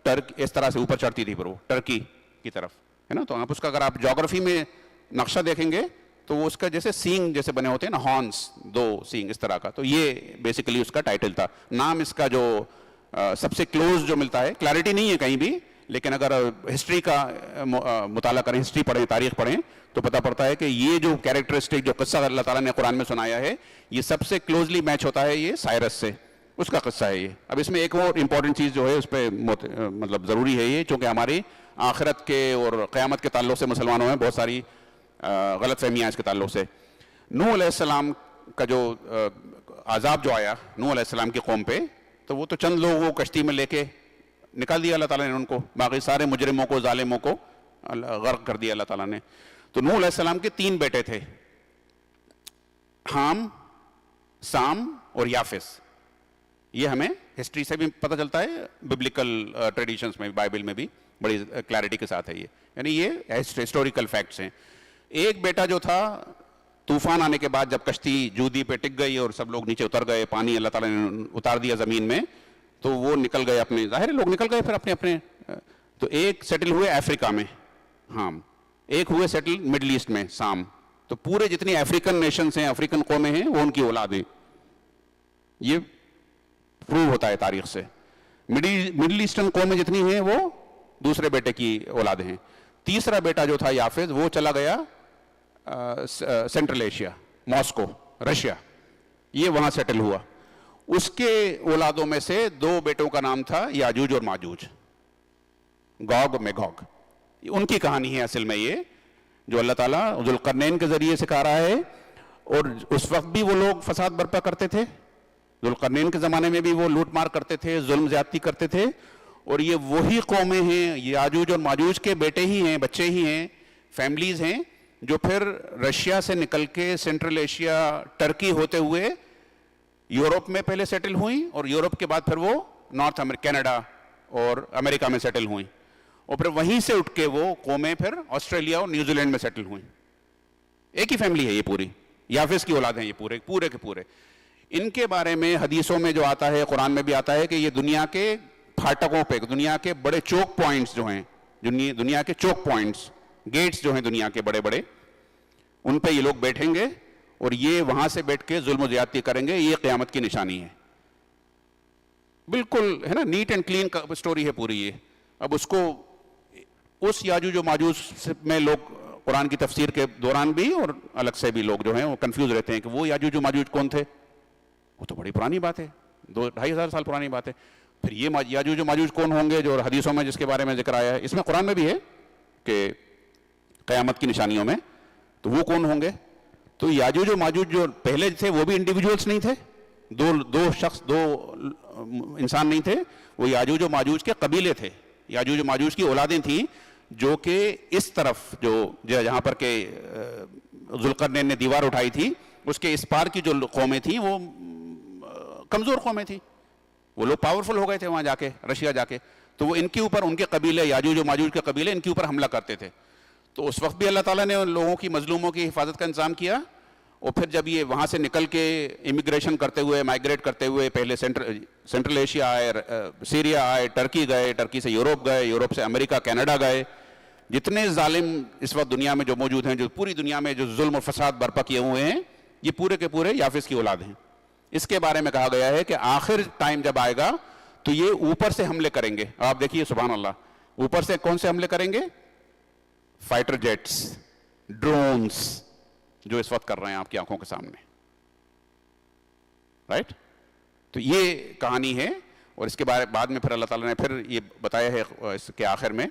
ٹرک, اس طرح سے اوپر چڑھتی تھی, پر وہ ٹرکی کی طرف ہے نا. تو آپ اس کا اگر آپ جغرافی میں نقشہ دیکھیں گے تو وہ اس کا جیسے سینگ جیسے بنے ہوتے ہیں نا, ہارنس, 2 سینگ اس طرح کا. تو یہ بیسیکلی اس کا ٹائٹل تھا. نام اس کا جو سب سے کلوز جو ملتا ہے, کلیئرٹی نہیں ہے کہیں بھی, لیکن اگر ہسٹری کا مطالعہ کریں, ہسٹری پڑھیں, تاریخ پڑھیں, تو پتہ پڑتا ہے کہ یہ جو کیریکٹرسٹک جو قصہ اللہ تعالیٰ نے قرآن میں سنایا ہے, یہ سب سے کلوزلی میچ ہوتا ہے یہ سائرس سے, اس کا قصہ ہے یہ. اب اس میں ایک اور امپورٹنٹ چیز جو ہے اس پہ مطلب ضروری ہے یہ, چونکہ ہماری آخرت کے اور قیامت کے تعلق سے مسلمانوں میں بہت ساری غلط فہمیاں اس کے تعلق سے. نوح علیہ السلام کا جو عذاب جو آیا نوح علیہ السلام کی قوم پہ, تو وہ تو چند لوگ وہ کشتی میں لے کے نکال دیا اللہ تعالیٰ نے ان کو, باقی سارے مجرموں کو, ظالموں کو غرق کر دیا اللہ تعالیٰ نے. تو نوح علیہ السلام کے 3 بیٹے تھے، حام، سام اور یافس. یہ ہمیں ہسٹری سے بھی پتہ چلتا ہے، ببلیکل ٹریڈیشنز میں، بائبل میں بھی بڑی کلیئرٹی کے ساتھ ہے یہ، یعنی یہ ہسٹوریکل فیکٹس ہیں. ایک بیٹا جو تھا، طوفان آنے کے بعد جب کشتی جودی پہ ٹک گئی اور سب لوگ نیچے اتر گئے، پانی اللہ تعالیٰ نے اتار دیا زمین میں، تو وہ نکل گئے اپنے، ظاہر لوگ نکل گئے پھر اپنے. تو ایک سیٹل ہوئے افریقہ میں، حام، ایک ہوئے سیٹل مڈل ایسٹ میں، سام. تو پورے جتنی افریقن نیشنز ہیں، افریقن قومیں ہیں، وہ ان کی اولاد ہیں. یہ پروو ہوتا ہے تاریخ سے. مڈل ایسٹرن قومیں جتنی ہیں وہ دوسرے بیٹے کی اولاد ہیں. تیسرا بیٹا جو تھا یافز، وہ چلا گیا سینٹرل ایشیا، ماسکو، رشیا، یہ وہاں سیٹل ہوا. اس کے اولادوں میں سے 2 بیٹوں کا نام تھا یاجوج اور ماجوج، گوگ میگوگ. ان کی کہانی ہے اصل میں یہ، جو اللہ تعالیٰ ذوالقرنین کے ذریعے سکھا رہا ہے. اور اس وقت بھی وہ لوگ فساد برپا کرتے تھے، ذوالقرنین کے زمانے میں بھی وہ لوٹ مار کرتے تھے، ظلم زیادتی کرتے تھے. اور یہ وہی قومیں ہیں، یاجوج اور ماجوج کے بیٹے ہی ہیں، بچے ہی ہیں، فیملیز ہیں، جو پھر رشیا سے نکل کے سینٹرل ایشیا، ٹرکی ہوتے ہوئے یورپ میں پہلے سیٹل ہوئیں، اور یورپ کے بعد پھر وہ نارتھ امریکہ، کینیڈا اور امریکہ میں سیٹل ہوئیں. اور پھر وہیں سے اٹھ کے وہ قومیں پھر آسٹریلیا اور نیوزی لینڈ میں سیٹل ہوئیں. ایک ہی فیملی ہے یہ پوری، یافس کی اولاد ہیں یہ پورے کے پورے. ان کے بارے میں حدیثوں میں جو آتا ہے، قرآن میں بھی آتا ہے کہ یہ دنیا کے پھاٹکوں پہ، دنیا کے بڑے چوک پوائنٹس جو ہیں، دنیا کے چوک پوائنٹس، گیٹس جو ہیں دنیا کے بڑے بڑے، ان پہ یہ لوگ بیٹھیں گے اور یہ وہاں سے بیٹھ کے ظلم و زیادتی کریں گے. یہ قیامت کی نشانی ہے. بالکل ہے نا، نیٹ اینڈ کلین سٹوری ہے پوری یہ. اب اس کو اس یاجوج و ماجوج میں لوگ قرآن کی تفسیر کے دوران بھی اور الگ سے بھی لوگ جو ہیں وہ کنفیوز رہتے ہیں کہ وہ یاجوج و ماجوج کون تھے. وہ تو بڑی پرانی بات ہے، 2-2.5 سال پرانی بات ہے. پھر یہ یاجوج و ماجوج کون ہوں گے جو حدیثوں میں جس کے بارے میں ذکر آیا ہے، اس میں قرآن میں بھی ہے کہ قیامت کی نشانیوں میں، تو وہ کون ہوں گے؟ تو یاجوج و ماجوج جو پہلے تھے وہ بھی انڈیویجولس نہیں تھے، دو انسان نہیں تھے. وہ یاجوج و ماجوج کے قبیلے تھے، یاجوج و ماجوج کی اولادیں تھیں، جو کہ اس طرف جہاں پر کہ ذوالقرنین نے دیوار اٹھائی تھی، اس کے اس پار کی جو قومیں تھیں وہ کمزور قومیں تھیں. وہ لوگ پاورفل ہو گئے تھے وہاں جا کے، رشیا جا کے. تو وہ ان کے اوپر، ان کے قبیلے، یاجوج و ماجوج کے قبیلے ان کے اوپر حملہ کرتے تھے. تو اس وقت بھی اللہ تعالیٰ نے ان لوگوں کی، مظلوموں کی حفاظت کا انتظام کیا. اور پھر جب یہ وہاں سے نکل کے امیگریشن کرتے ہوئے، مائگریٹ کرتے ہوئے، پہلے سینٹرل ایشیا آئے، سیریا آئے، ٹرکی گئے، ٹرکی سے یورپ گئے، یورپ سے امریکہ، کینیڈا گئے. جتنے ظالم اس وقت دنیا میں جو موجود ہیں، جو پوری دنیا میں جو ظلم و فساد برپا کیے ہوئے ہیں، یہ پورے کے پورے یافس کی اولاد ہیں. اس کے بارے میں کہا گیا ہے کہ آخر ٹائم جب آئے گا تو یہ اوپر سے حملے کریں گے. آپ دیکھیے سبحان اللہ، اوپر سے کون سے حملے کریں گے؟ فائٹر جیٹس، ڈرونز، جو اس وقت کر رہے ہیں آپ کی آنکھوں کے سامنے، رائٹ؟ تو یہ کہانی ہے. اور اس کے بارے بعد میں پھر اللہ تعالیٰ نے پھر یہ بتایا ہے اس کے آخر میں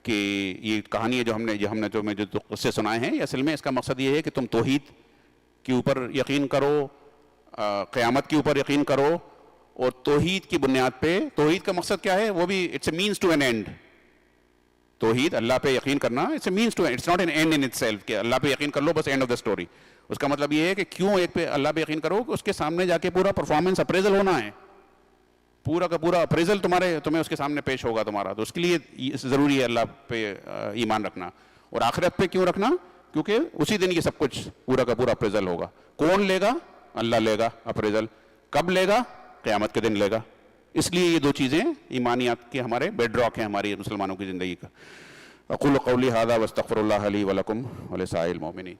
کہ یہ کہانی ہے جو ہم نے جو قصے سنائے ہیں، اصل میں اس کا مقصد یہ ہے کہ تم توحید کے اوپر یقین کرو، قیامت کے اوپر یقین کرو. اور توحید کی بنیاد پہ، توحید کا مقصد کیا ہے؟ وہ بھی it's a means to an end. توحید، اللہ پہ یقین کرنا، it's a means to end, it's not an end in itself کہ اللہ پہ یقین کر لو بس اینڈ آف دا اسٹوری. اس کا مطلب یہ ہے کہ کیوں ایک پہ اللہ پہ یقین کرو کہ اس کے سامنے جا کے پورا پرفارمنس اپریزل ہونا ہے، پورا کا پورا اپریزل تمہیں اس کے سامنے پیش ہوگا تمہارا. تو اس کے لیے ضروری ہے اللہ پہ ایمان رکھنا. اور آخرت پہ کیوں رکھنا؟ کیونکہ اسی دن یہ سب کچھ پورا کا پورا اپریزل ہوگا. کون لے گا؟ اللہ لے گا اپریزل. کب لے گا؟ قیامت کے دن لے گا. اس لیے یہ 2 چیزیں ایمانیات کے ہمارے بیڈ راک ہیں ہماری مسلمانوں کی زندگی کا. اقول قولی ھذا واستغفر اللہ لی ولکم ولسائر المؤمنین.